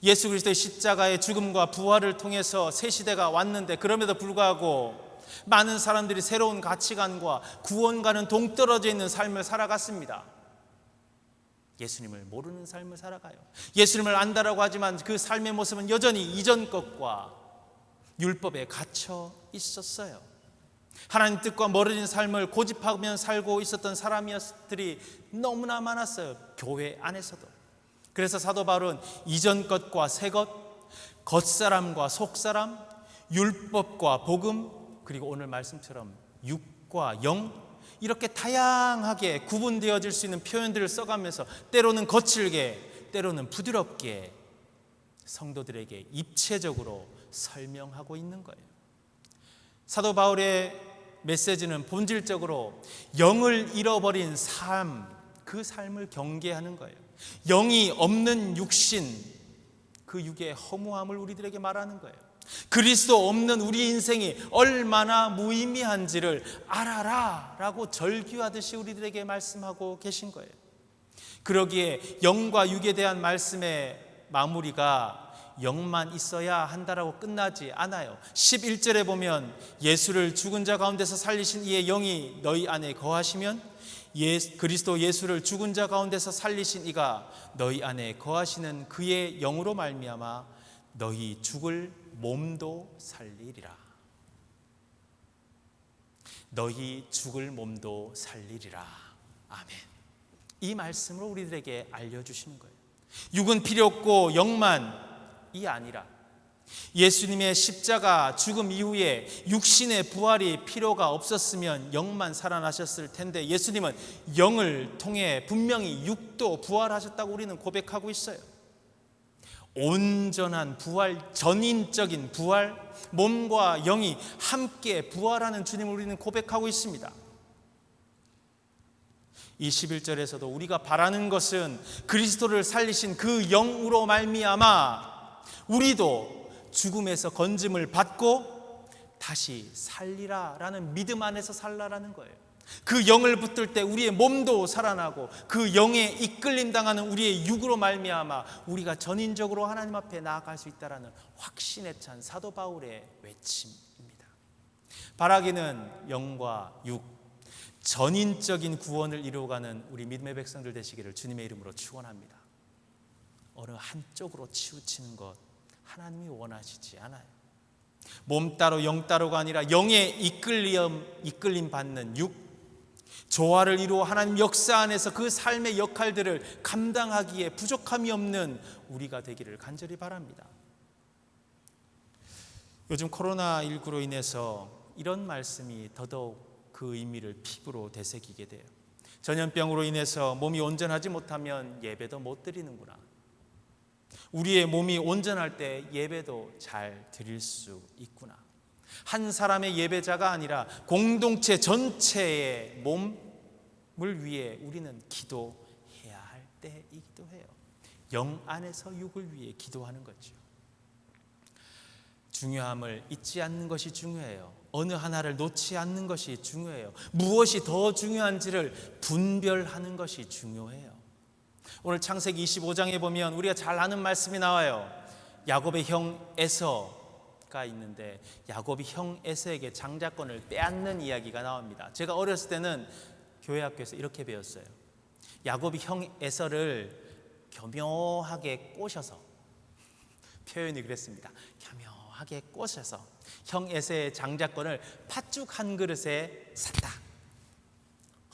예수 그리스도의 십자가의 죽음과 부활을 통해서 새 시대가 왔는데, 그럼에도 불구하고 많은 사람들이 새로운 가치관과 구원과는 동떨어져 있는 삶을 살아갔습니다. 예수님을 모르는 삶을 살아가요. 예수님을 안다라고 하지만 그 삶의 모습은 여전히 이전 것과 율법에 갇혀 있었어요. 하나님 뜻과 멀어진 삶을 고집하며 살고 있었던 사람들이 너무나 많았어요. 교회 안에서도. 그래서 사도 바울은 이전 것과 새 것, 겉사람과 속사람, 율법과 복음, 그리고 오늘 말씀처럼 육과 영, 이렇게 다양하게 구분되어질 수 있는 표현들을 써가면서 때로는 거칠게, 때로는 부드럽게 성도들에게 입체적으로 설명하고 있는 거예요. 사도 바울의 메시지는 본질적으로 영을 잃어버린 삶, 그 삶을 경계하는 거예요. 영이 없는 육신, 그 육의 허무함을 우리들에게 말하는 거예요. 그리스도 없는 우리 인생이 얼마나 무의미한지를 알아라 라고 절규하듯이 우리들에게 말씀하고 계신 거예요. 그러기에 영과 육에 대한 말씀의 마무리가 영만 있어야 한다라고 끝나지 않아요. 11절에 보면 예수를 죽은 자 가운데서 살리신 이의 영이 너희 안에 거하시면 그리스도 예수를 죽은 자 가운데서 살리신 이가 너희 안에 거하시는 그의 영으로 말미암아 너희 죽을 몸도 살리리라. 너희 죽을 몸도 살리리라. 아멘. 이 말씀을 우리들에게 알려주시는 거예요. 육은 필요 없고 영만이 아니라 예수님의 십자가 죽음 이후에 육신의 부활이 필요가 없었으면 영만 살아나셨을 텐데, 예수님은 영을 통해 분명히 육도 부활하셨다고 우리는 고백하고 있어요. 온전한 부활, 전인적인 부활, 몸과 영이 함께 부활하는 주님을 우리는 고백하고 있습니다. 이 11절에서도 우리가 바라는 것은 그리스도를 살리신 그 영으로 말미암아 우리도 죽음에서 건짐을 받고 다시 살리라라는 믿음 안에서 살라라는 거예요. 그 영을 붙들 때 우리의 몸도 살아나고 그 영에 이끌림 당하는 우리의 육으로 말미암아 우리가 전인적으로 하나님 앞에 나아갈 수 있다라는 확신에 찬 사도 바울의 외침입니다. 바라기는 영과 육, 전인적인 구원을 이루어가는 우리 믿음의 백성들 되시기를 주님의 이름으로 축원합니다. 어느 한쪽으로 치우치는 것 하나님이 원하시지 않아요. 몸 따로 영 따로가 아니라 영의 이끌림 받는 육, 조화를 이루어 하나님 역사 안에서 그 삶의 역할들을 감당하기에 부족함이 없는 우리가 되기를 간절히 바랍니다. 요즘 코로나19로 인해서 이런 말씀이 더더욱 그 의미를 피부로 되새기게 돼요. 전염병으로 인해서 몸이 온전하지 못하면 예배도 못 드리는구나. 우리의 몸이 온전할 때 예배도 잘 드릴 수 있구나. 한 사람의 예배자가 아니라 공동체 전체의 몸을 위해 우리는 기도해야 할 때이기도 해요. 영 안에서 육을 위해 기도하는 거죠. 중요함을 잊지 않는 것이 중요해요. 어느 하나를 놓지 않는 것이 중요해요. 무엇이 더 중요한지를 분별하는 것이 중요해요. 오늘 창세기 25장에 보면 우리가 잘 아는 말씀이 나와요. 야곱의 형 에서가 있는데 야곱이 형 에서에게 장자권을 빼앗는 이야기가 나옵니다. 제가 어렸을 때는 교회 학교에서 이렇게 배웠어요. 야곱이 형 에서를 교묘하게 꼬셔서, 표현이 그랬습니다. 교묘하게 꼬셔서 형 에서의 장자권을 팥죽 한 그릇에 샀다.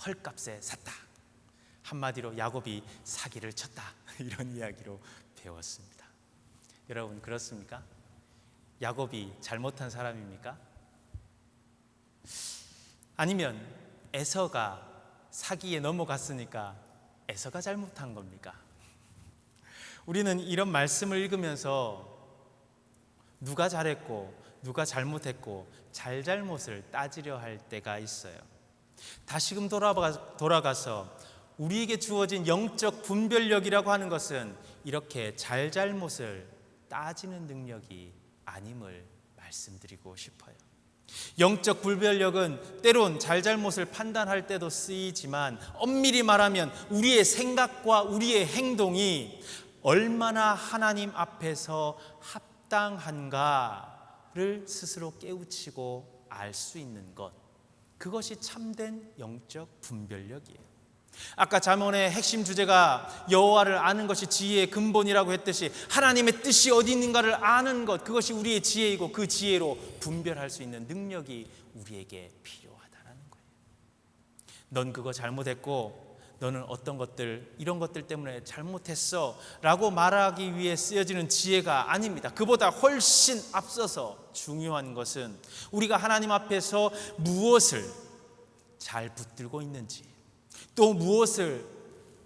헐값에 샀다. 한마디로 야곱이 사기를 쳤다. 이런 이야기로 배웠습니다. 여러분 그렇습니까? 야곱이 잘못한 사람입니까? 아니면 에서가 사기에 넘어갔으니까 에서가 잘못한 겁니까? 우리는 이런 말씀을 읽으면서 누가 잘했고 누가 잘못했고 잘잘못을 따지려 할 때가 있어요. 다시금 돌아가서 우리에게 주어진 영적 분별력이라고 하는 것은 이렇게 잘잘못을 따지는 능력이 아님을 말씀드리고 싶어요. 영적 분별력은 때론 잘잘못을 판단할 때도 쓰이지만 엄밀히 말하면 우리의 생각과 우리의 행동이 얼마나 하나님 앞에서 합당한가를 스스로 깨우치고 알 수 있는 것, 그것이 참된 영적 분별력이에요. 아까 잠언의 핵심 주제가 여호와를 아는 것이 지혜의 근본이라고 했듯이 하나님의 뜻이 어디 있는가를 아는 것, 그것이 우리의 지혜이고 그 지혜로 분별할 수 있는 능력이 우리에게 필요하다는 거예요. 넌 그거 잘못했고 너는 어떤 것들, 이런 것들 때문에 잘못했어 라고 말하기 위해 쓰여지는 지혜가 아닙니다. 그보다 훨씬 앞서서 중요한 것은 우리가 하나님 앞에서 무엇을 잘 붙들고 있는지, 또 무엇을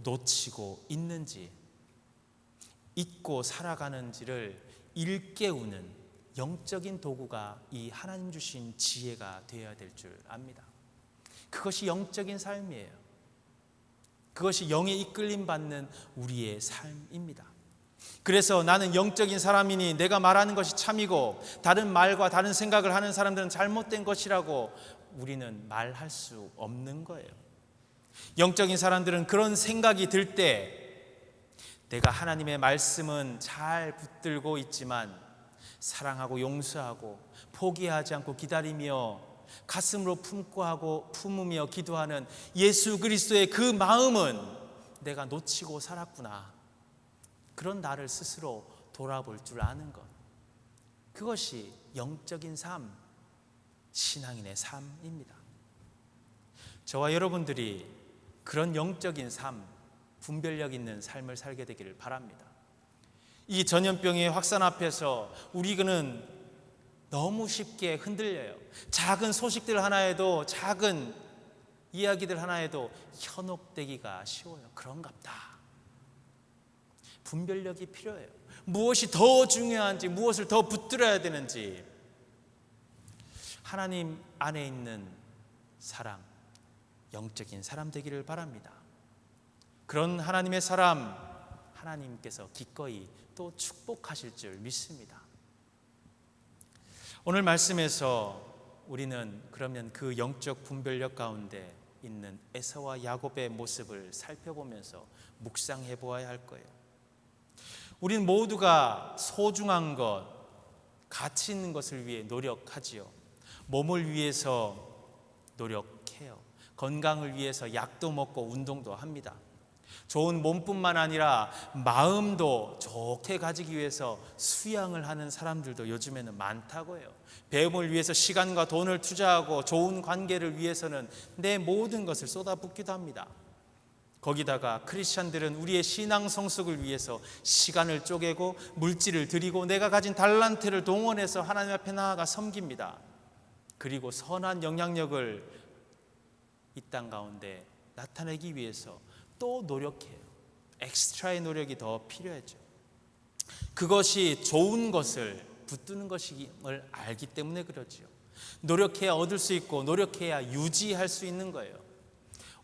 놓치고 있는지, 잊고 살아가는지를 일깨우는 영적인 도구가 이 하나님 주신 지혜가 되어야 될 줄 압니다. 그것이 영적인 삶이에요. 그것이 영의 이끌림 받는 우리의 삶입니다. 그래서 나는 영적인 사람이니 내가 말하는 것이 참이고 다른 말과 다른 생각을 하는 사람들은 잘못된 것이라고 우리는 말할 수 없는 거예요. 영적인 사람들은 그런 생각이 들 때 내가 하나님의 말씀은 잘 붙들고 있지만 사랑하고 용서하고 포기하지 않고 기다리며 가슴으로 품으며 기도하는 예수 그리스도의 그 마음은 내가 놓치고 살았구나. 그런 나를 스스로 돌아볼 줄 아는 것, 그것이 영적인 삶, 신앙인의 삶입니다. 저와 여러분들이 그런 영적인 삶, 분별력 있는 삶을 살게 되기를 바랍니다. 이 전염병의 확산 앞에서 우리는 너무 쉽게 흔들려요. 작은 소식들 하나에도, 작은 이야기들 하나에도 현혹되기가 쉬워요. 그런갑다. 분별력이 필요해요. 무엇이 더 중요한지, 무엇을 더 붙들어야 되는지, 하나님 안에 있는 사람, 영적인 사람 되기를 바랍니다. 그런 하나님의 사람, 하나님께서 기꺼이 또 축복하실 줄 믿습니다. 오늘 말씀에서 우리는 그러면 그 영적 분별력 가운데 있는 에서와 야곱의 모습을 살펴보면서 묵상해 보아야 할 거예요. 우리는 모두가 소중한 것, 가치 있는 것을 위해 노력하지요. 몸을 위해서 노력해요. 건강을 위해서 약도 먹고 운동도 합니다. 좋은 몸뿐만 아니라 마음도 좋게 가지기 위해서 수양을 하는 사람들도 요즘에는 많다고 해요. 배움을 위해서 시간과 돈을 투자하고 좋은 관계를 위해서는 내 모든 것을 쏟아붓기도 합니다. 거기다가 크리스찬들은 우리의 신앙 성숙을 위해서 시간을 쪼개고 물질을 드리고 내가 가진 달란트를 동원해서 하나님 앞에 나아가 섬깁니다. 그리고 선한 영향력을 이 땅 가운데 나타내기 위해서 또 노력해요. 엑스트라의 노력이 더 필요하죠. 그것이 좋은 것을 붙드는 것임을 알기 때문에 그러지요. 노력해야 얻을 수 있고 노력해야 유지할 수 있는 거예요.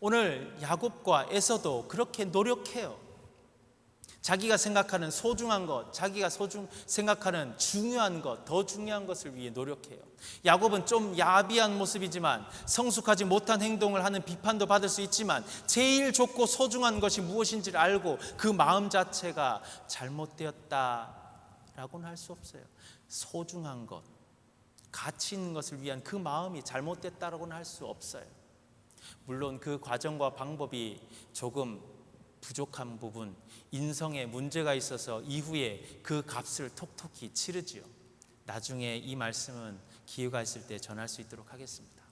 오늘 야곱과 에서도 그렇게 노력해요. 자기가 생각하는 소중한 것, 자기가 생각하는 중요한 것, 더 중요한 것을 위해 노력해요. 야곱은 좀 야비한 모습이지만, 성숙하지 못한 행동을 하는 비판도 받을 수 있지만 제일 좋고 소중한 것이 무엇인지를 알고 그 마음 자체가 잘못되었다라고는 할 수 없어요. 소중한 것, 가치 있는 것을 위한 그 마음이 잘못됐다라고는 할 수 없어요. 물론 그 과정과 방법이 조금 부족한 부분, 인성에 문제가 있어서 이후에 그 값을 톡톡히 치르지요. 나중에 이 말씀은 기회가 있을 때 전할 수 있도록 하겠습니다.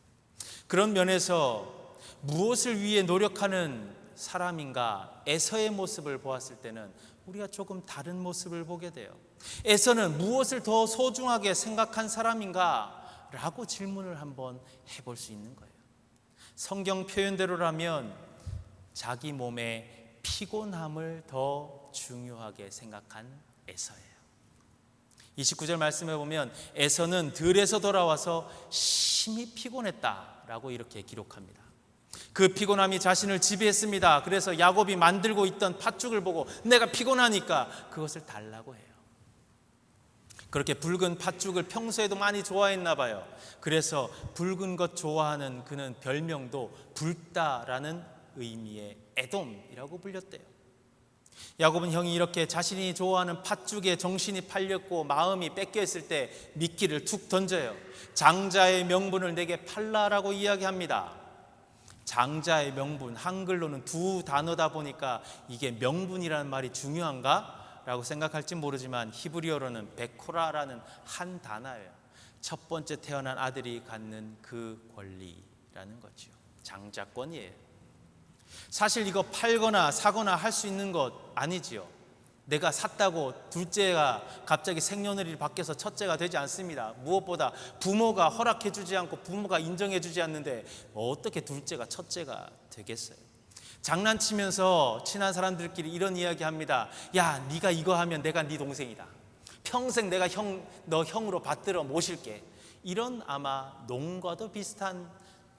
그런 면에서 무엇을 위해 노력하는 사람인가, 에서의 모습을 보았을 때는 우리가 조금 다른 모습을 보게 돼요. 에서는 무엇을 더 소중하게 생각한 사람인가 라고 질문을 한번 해볼 수 있는 거예요. 성경 표현대로라면 자기 몸의 피곤함을 더 중요하게 생각한 에서예요. 29절 말씀에 보면 에서는 들에서 돌아와서 심히 피곤했다라고 이렇게 기록합니다. 그 피곤함이 자신을 지배했습니다. 그래서 야곱이 만들고 있던 팥죽을 보고 내가 피곤하니까 그것을 달라고 해요. 그렇게 붉은 팥죽을 평소에도 많이 좋아했나 봐요. 그래서 붉은 것 좋아하는 그는 별명도 붉다라는 의미의 에돔이라고 불렸대요. 야곱은 형이 이렇게 자신이 좋아하는 팥죽에 정신이 팔렸고 마음이 뺏겨 있을 때 미끼를 툭 던져요. 장자의 명분을 내게 팔라라고 이야기합니다. 장자의 명분, 한글로는 두 단어다 보니까 이게 명분이라는 말이 중요한가? 라고 생각할지 모르지만 히브리어로는 베코라라는 한 단어예요. 첫 번째 태어난 아들이 갖는 그 권리라는 거죠. 장자권이에요. 사실 이거 팔거나 사거나 할 수 있는 것 아니지요. 내가 샀다고 둘째가 갑자기 생년월일이 바뀌어서 첫째가 되지 않습니다. 무엇보다 부모가 허락해 주지 않고 부모가 인정해 주지 않는데 어떻게 둘째가 첫째가 되겠어요. 장난치면서 친한 사람들끼리 이런 이야기 합니다. 야, 네가 이거 하면 내가 네 동생이다. 평생 내가 너 형으로 받들어 모실게. 이런 아마 농과도 비슷한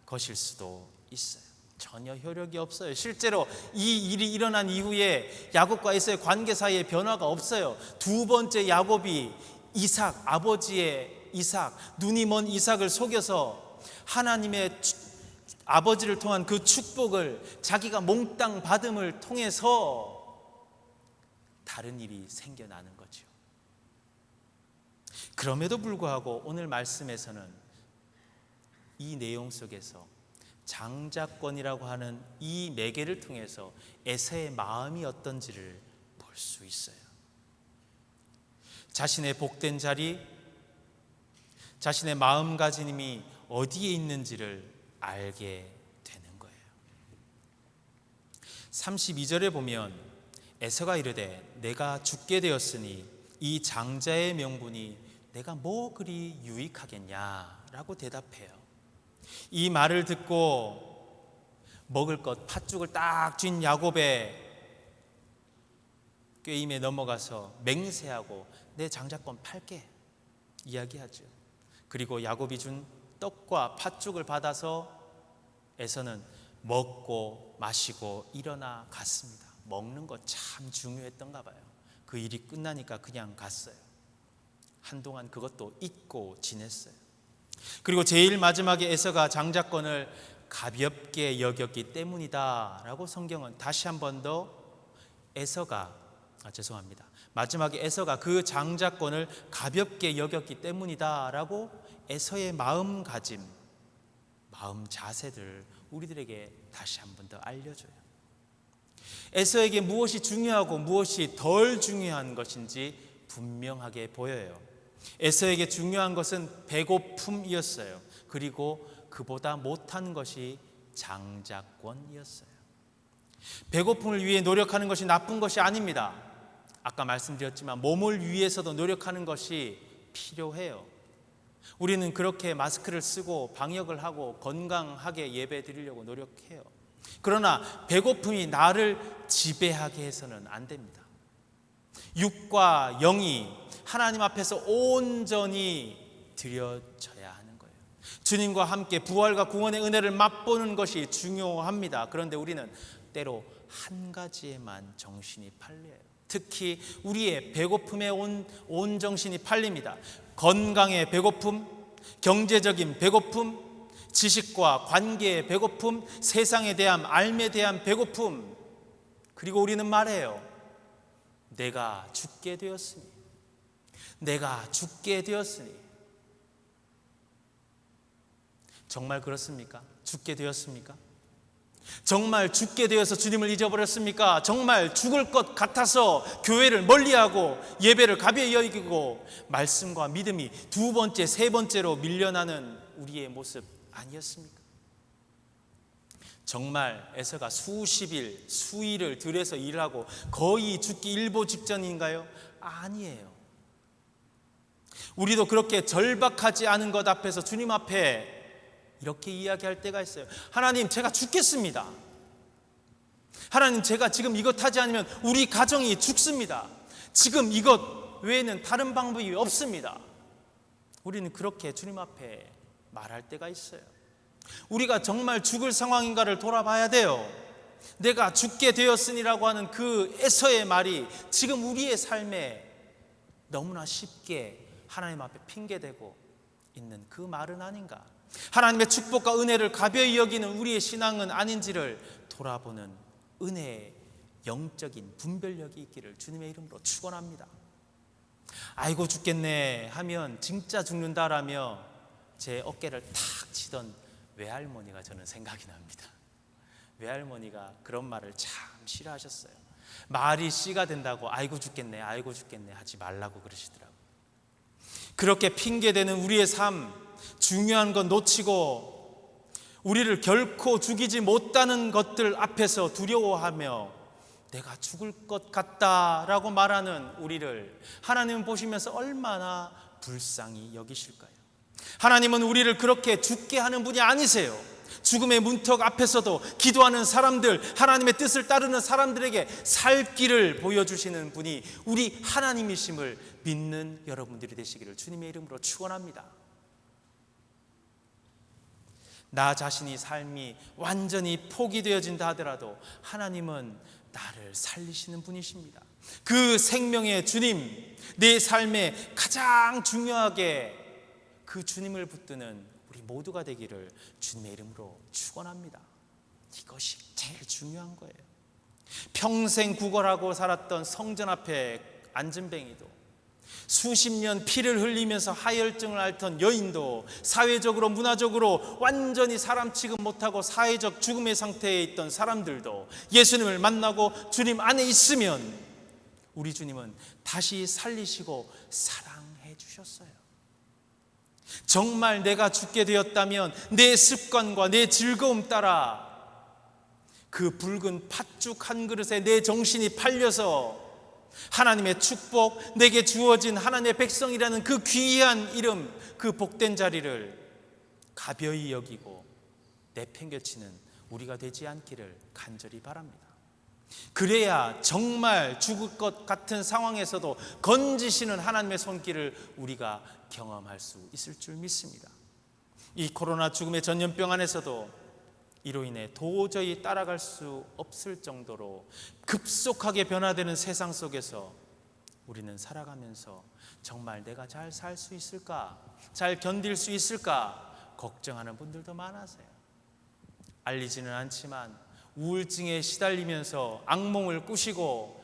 것일 수도 있어요. 전혀 효력이 없어요. 실제로 이 일이 일어난 이후에 야곱과 에서의 관계 사이에 변화가 없어요. 두 번째 야곱이 이삭, 아버지의 이삭, 눈이 먼 이삭을 속여서 하나님의 아버지를 통한 그 축복을 자기가 몽땅 받음을 통해서 다른 일이 생겨나는 거죠. 그럼에도 불구하고 오늘 말씀에서는 이 내용 속에서 장자권이라고 하는 이 매개를 통해서 에서의 마음이 어떤지를 볼 수 있어요. 자신의 복된 자리, 자신의 마음가짐이 어디에 있는지를 알게 되는 거예요. 32절에 보면 에서가 이르되 내가 죽게 되었으니 이 장자의 명분이 내가 뭐 그리 유익하겠냐라고 대답해요. 이 말을 듣고 먹을 것 팥죽을 딱 쥔 야곱의 꾀임에 넘어가서 맹세하고 내 장자권 팔게 이야기하죠. 그리고 야곱이 준 떡과 팥죽을 받아서 에서는 먹고 마시고 일어나 갔습니다. 먹는 거 참 중요했던가 봐요. 그 일이 끝나니까 그냥 갔어요. 한동안 그것도 잊고 지냈어요. 그리고 제일 마지막에 에서가 장자권을 가볍게 여겼기 때문이다 라고 성경은 다시 한 번 더 마지막에 에서가 그 장자권을 가볍게 여겼기 때문이다 라고 에서의 마음가짐, 마음 자세를 우리들에게 다시 한 번 더 알려줘요. 에서에게 무엇이 중요하고 무엇이 덜 중요한 것인지 분명하게 보여요. 에서에게 중요한 것은 배고픔이었어요. 그리고 그보다 못한 것이 장자권이었어요. 배고픔을 위해 노력하는 것이 나쁜 것이 아닙니다. 아까 말씀드렸지만 몸을 위해서도 노력하는 것이 필요해요. 우리는 그렇게 마스크를 쓰고 방역을 하고 건강하게 예배 드리려고 노력해요. 그러나 배고픔이 나를 지배하게 해서는 안 됩니다. 육과 영이 하나님 앞에서 온전히 드려져야 하는 거예요. 주님과 함께 부활과 구원의 은혜를 맛보는 것이 중요합니다. 그런데 우리는 때로 한 가지에만 정신이 팔려요. 특히 우리의 배고픔에 온 정신이 팔립니다. 건강의 배고픔, 경제적인 배고픔, 지식과 관계의 배고픔, 세상에 대한 알에 대한 배고픔. 그리고 우리는 말해요. 내가 죽게 되었으니, 내가 죽게 되었으니. 정말 그렇습니까? 죽게 되었습니까? 정말 죽게 되어서 주님을 잊어버렸습니까? 정말 죽을 것 같아서 교회를 멀리하고 예배를 가벼이 여기고 말씀과 믿음이 두 번째, 세 번째로 밀려나는 우리의 모습 아니었습니까? 정말 에서가 수십일, 수일을 들여서 일하고 거의 죽기 일보 직전인가요? 아니에요. 우리도 그렇게 절박하지 않은 것 앞에서 주님 앞에 이렇게 이야기할 때가 있어요. 하나님, 제가 죽겠습니다. 하나님, 제가 지금 이것 하지 않으면 우리 가정이 죽습니다. 지금 이것 외에는 다른 방법이 없습니다. 우리는 그렇게 주님 앞에 말할 때가 있어요. 우리가 정말 죽을 상황인가를 돌아봐야 돼요. 내가 죽게 되었으니라고 하는 그 에서의 말이 지금 우리의 삶에 너무나 쉽게 하나님 앞에 핑계대고 있는 그 말은 아닌가? 하나님의 축복과 은혜를 가벼이 여기는 우리의 신앙은 아닌지를 돌아보는 은혜의 영적인 분별력이 있기를 주님의 이름으로 축원합니다. 아이고 죽겠네 하면 진짜 죽는다라며 제 어깨를 탁 치던 외할머니가 저는 생각이 납니다. 외할머니가 그런 말을 참 싫어하셨어요. 말이 씨가 된다고 아이고 죽겠네 하지 말라고 그러시더라고요. 그렇게 핑계대는 우리의 삶, 중요한 건 놓치고 우리를 결코 죽이지 못하는 것들 앞에서 두려워하며 내가 죽을 것 같다라고 말하는 우리를 하나님은 보시면서 얼마나 불쌍히 여기실까요? 하나님은 우리를 그렇게 죽게 하는 분이 아니세요. 죽음의 문턱 앞에서도 기도하는 사람들, 하나님의 뜻을 따르는 사람들에게 살 길을 보여주시는 분이 우리 하나님이심을 믿는 여러분들이 되시기를 주님의 이름으로 축원합니다. 나 자신이 삶이 완전히 포기되어진다 하더라도 하나님은 나를 살리시는 분이십니다. 그 생명의 주님, 내 삶에 가장 중요하게 그 주님을 붙드는 우리 모두가 되기를 주님의 이름으로 축원합니다. 이것이 제일 중요한 거예요. 평생 구걸하고 살았던 성전 앞에 안전뱅이도, 수십 년 피를 흘리면서 하혈증을 앓던 여인도, 사회적으로 문화적으로 완전히 사람 취급 못하고 사회적 죽음의 상태에 있던 사람들도 예수님을 만나고 주님 안에 있으면 우리 주님은 다시 살리시고 사랑해 주셨어요. 정말 내가 죽게 되었다면 내 습관과 내 즐거움 따라 그 붉은 팥죽 한 그릇에 내 정신이 팔려서 하나님의 축복, 내게 주어진 하나님의 백성이라는 그 귀한 이름, 그 복된 자리를 가벼이 여기고 내팽개치는 우리가 되지 않기를 간절히 바랍니다. 그래야 정말 죽을 것 같은 상황에서도 건지시는 하나님의 손길을 우리가 경험할 수 있을 줄 믿습니다. 이 코로나 죽음의 전염병 안에서도 이로 인해 도저히 따라갈 수 없을 정도로 급속하게 변화되는 세상 속에서 우리는 살아가면서 정말 내가 잘 살 수 있을까, 잘 견딜 수 있을까 걱정하는 분들도 많으세요. 알리지는 않지만 우울증에 시달리면서 악몽을 꾸시고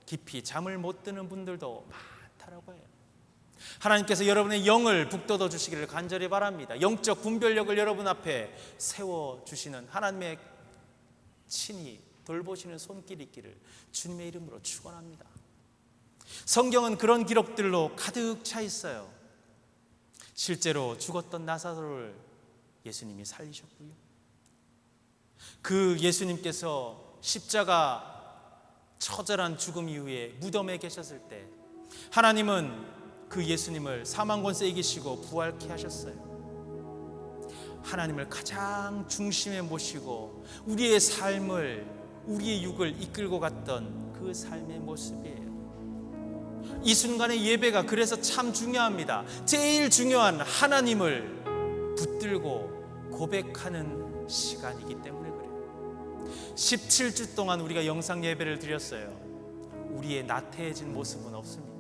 깊이 잠을 못 드는 분들도 많다라고 해요. 하나님께서 여러분의 영을 북돋워 주시기를 간절히 바랍니다. 영적 분별력을 여러분 앞에 세워주시는 하나님의 친히 돌보시는 손길 있기를 주님의 이름으로 축원합니다. 성경은 그런 기록들로 가득 차 있어요. 실제로 죽었던 나사로를 예수님이 살리셨고요. 그 예수님께서 십자가 처절한 죽음 이후에 무덤에 계셨을 때 하나님은 그 예수님을 사망 권세 이기시고 부활케 하셨어요. 하나님을 가장 중심에 모시고 우리의 삶을, 우리의 육을 이끌고 갔던 그 삶의 모습이에요. 이 순간의 예배가 그래서 참 중요합니다. 제일 중요한 하나님을 붙들고 고백하는 시간이기 때문에 그래요. 17주 동안 우리가 영상 예배를 드렸어요. 우리의 나태해진 모습은 없습니까?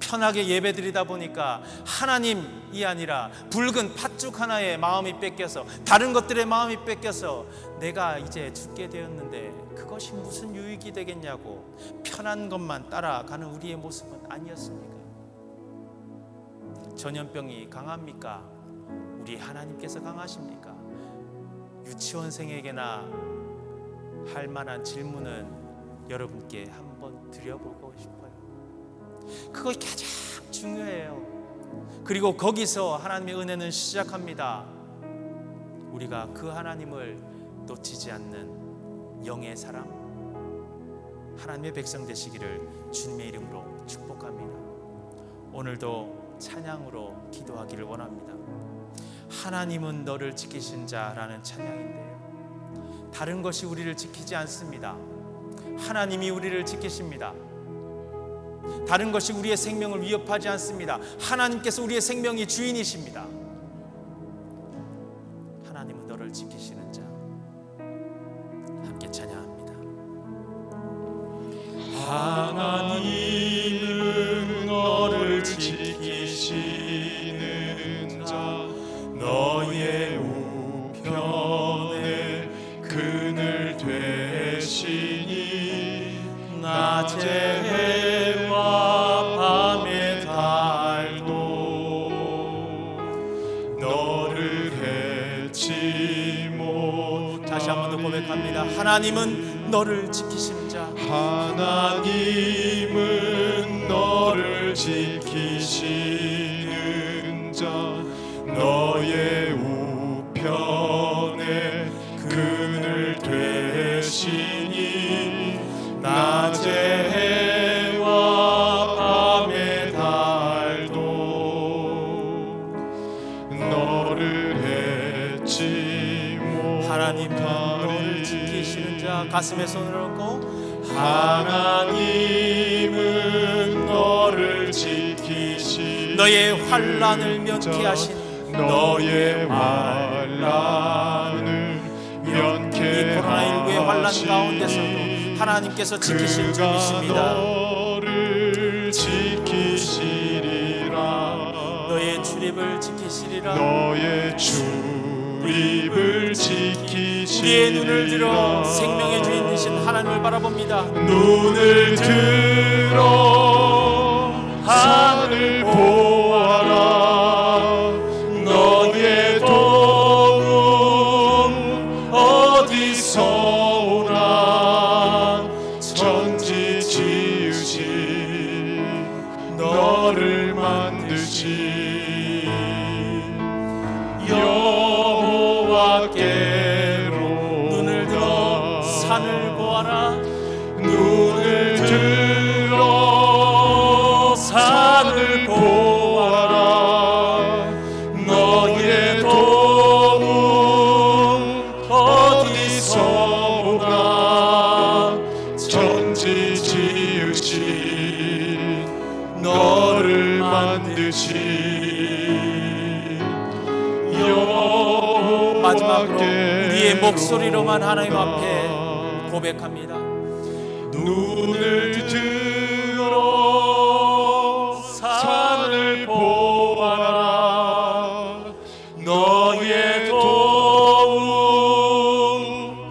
편하게 예배 드리다 보니까 하나님이 아니라 붉은 팥죽 하나에 마음이 뺏겨서, 다른 것들의 마음이 뺏겨서 내가 이제 죽게 되었는데 그것이 무슨 유익이 되겠냐고 편한 것만 따라가는 우리의 모습은 아니었습니까? 전염병이 강합니까? 우리 하나님께서 강하십니까? 유치원생에게나 할 만한 질문은 여러분께 한번 드려보고 싶어요. 그것이 가장 중요해요. 그리고 거기서 하나님의 은혜는 시작합니다. 우리가 그 하나님을 놓치지 않는 영의 사람, 하나님의 백성 되시기를 주님의 이름으로 축복합니다. 오늘도 찬양으로 기도하기를 원합니다. 하나님은 너를 지키신 자라는 찬양인데요, 다른 것이 우리를 지키지 않습니다. 하나님이 우리를 지키십니다. 다른 것이 우리의 생명을 위협하지 않습니다. 하나님께서 우리의 생명의 주인이십니다. 하나님은 너를 지키시는 자. 함께 찬양합니다. 하나님은 너를 지키시는 자, 너의 우편에 그늘 되시니 낮에 해와 밤의 달도 너를 해치 못. 다시 한 번 더 고백합니다. 하나님은 너를 지키시는 자. 하나님은 너를 지키시는 자, 너의 우편에 그늘 되시니 낮에 해와 밤의 달도 너를 해치 못하리. 하나님은 너를 지키시는 자. 가슴에 손을 얹고 하나님은 너를 지키시는 너의 환난을 면케하신, 너의 환난을 면케하시니 이 코로나19의 환난 가운데서도 하나님께서 지키실 줄 믿습니다. 너를 지키시리라. 너의 출입을 지키시리라. 너의 출입을 지키시리라. 우리의 눈을 들어 생명의 주인이신 하나님을 바라봅니다. 눈을 들어 하늘 보아라. 너의 도움 어디서 오나. 천지 지으신 너를 만드신 여호와께로 눈을 들어 산을 보아라. 눈을 들어 산을 보아라. 너의 도움 어디서 오나. 천지 지으신 너를 만드신 여호와께로. 마지막으로 우리의 목소리로만 하나님 앞에 고백합니다. 눈을 들어 산을 보아라. 너의 도움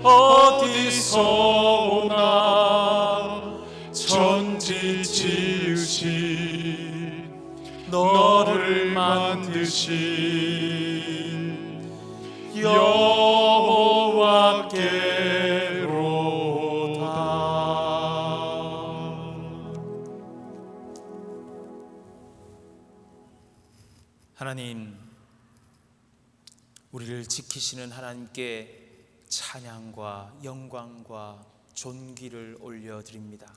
어디서 오나. 천지 지으신 너를 만드신 여호와께 하나님, 우리를 지키시는 하나님께 찬양과 영광과 존귀를 올려드립니다.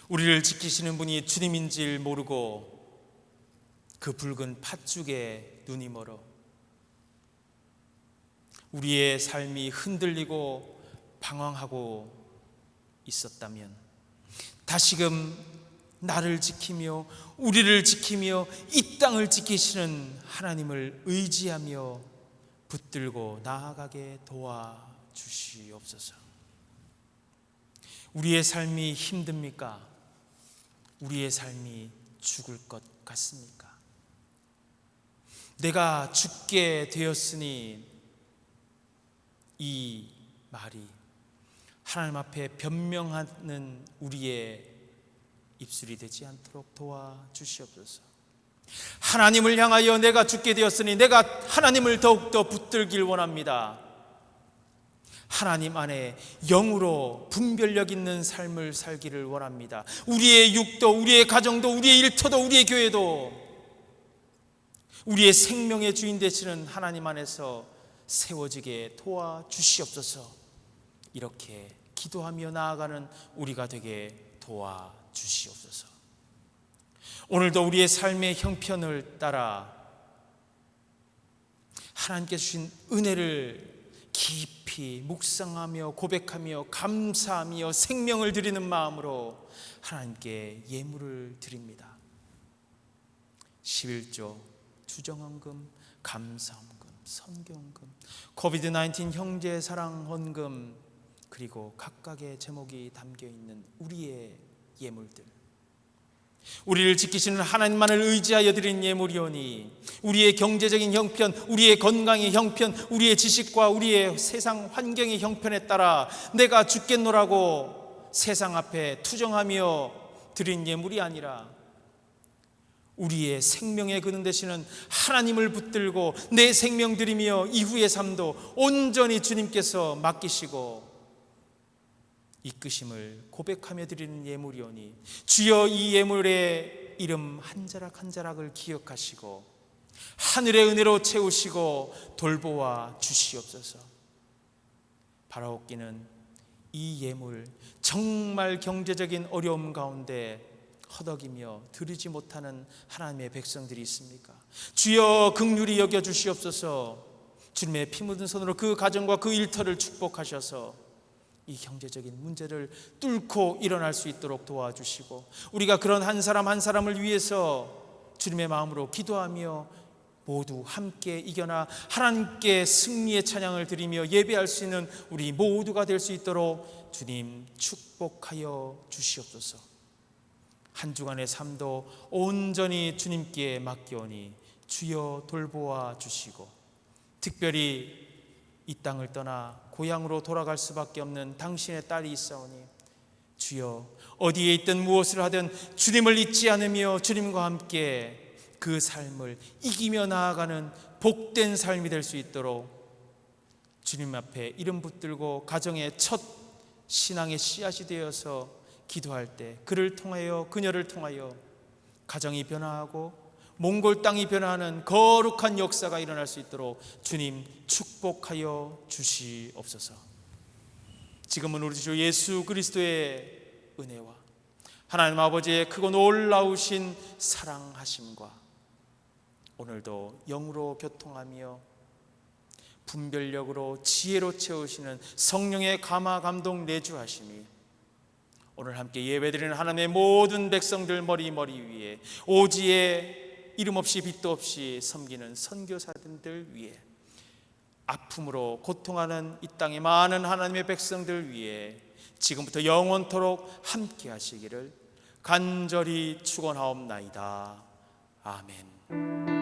우리를 지키시는 분이 주님인 줄 모르고 그 붉은 팥죽에 눈이 멀어 우리의 삶이 흔들리고 방황하고 있었다면 다시금 나를 지키며 우리를 지키며 이 땅을 지키시는 하나님을 의지하며 붙들고 나아가게 도와주시옵소서. 우리의 삶이 힘듭니까? 우리의 삶이 죽을 것 같습니까? 내가 죽게 되었으니 이 말이 하나님 앞에 변명하는 우리의 입술이 되지 않도록 도와주시옵소서. 하나님을 향하여 내가 죽게 되었으니 내가 하나님을 더욱더 붙들길 원합니다. 하나님 안에 영으로 분별력 있는 삶을 살기를 원합니다. 우리의 육도, 우리의 가정도, 우리의 일터도, 우리의 교회도 우리의 생명의 주인 되시는 하나님 안에서 세워지게 도와주시옵소서. 이렇게 기도하며 나아가는 우리가 되게 도와주시옵소서. 오늘도 우리의 삶의 형편을 따라 하나님께 주신 은혜를 깊이 묵상하며 고백하며 감사하며 생명을 드리는 마음으로 하나님께 예물을 드립니다. 11조, 주정헌금, 감사헌금, 선교헌금, 코비드-19 형제사랑헌금, 그리고 각각의 제목이 담겨있는 우리의 예물들, 우리를 지키시는 하나님만을 의지하여 드린 예물이오니 우리의 경제적인 형편, 우리의 건강의 형편, 우리의 지식과 우리의 세상 환경의 형편에 따라 내가 죽겠노라고 세상 앞에 투정하며 드린 예물이 아니라 우리의 생명의 근원 되시는 하나님을 붙들고 내 생명 드리며 이후의 삶도 온전히 주님께서 맡기시고 이끄심을 고백하며 드리는 예물이오니 주여 이 예물의 이름 한 자락 한 자락을 기억하시고 하늘의 은혜로 채우시고 돌보아 주시옵소서. 바라옵기는 이 예물 정말 경제적인 어려움 가운데 허덕이며 드리지 못하는 하나님의 백성들이 있습니까? 주여 긍휼히 여겨 주시옵소서. 주님의 피 묻은 손으로 그 가정과 그 일터를 축복하셔서 이 경제적인 문제를 뚫고 일어날 수 있도록 도와주시고 우리가 그런 한 사람 한 사람을 위해서 주님의 마음으로 기도하며 모두 함께 이겨나 하나님께 승리의 찬양을 드리며 예배할 수 있는 우리 모두가 될 수 있도록 주님 축복하여 주시옵소서. 한 주간의 삶도 온전히 주님께 맡기오니 주여 돌보아 주시고 특별히 이 땅을 떠나 고향으로 돌아갈 수밖에 없는 당신의 딸이 있사오니 주여 어디에 있든 무엇을 하든 주님을 잊지 않으며 주님과 함께 그 삶을 이기며 나아가는 복된 삶이 될 수 있도록 주님 앞에 이름 붙들고 가정의 첫 신앙의 씨앗이 되어서 기도할 때 그를 통하여 그녀를 통하여 가정이 변화하고 몽골 땅이 변화하는 거룩한 역사가 일어날 수 있도록 주님 축복하여 주시옵소서. 지금은 우리 주 예수 그리스도의 은혜와 하나님 아버지의 크고 놀라우신 사랑하심과 오늘도 영으로 교통하며 분별력으로 지혜로 채우시는 성령의 감화 감동 내주하심이 오늘 함께 예배드리는 하나님의 모든 백성들 머리 위에 오지의 이름 없이 빛도 없이 섬기는 선교사들 위에 아픔으로 고통하는 이 땅의 많은 하나님의 백성들 위에 지금부터 영원토록 함께 하시기를 간절히 축원하옵나이다. 아멘.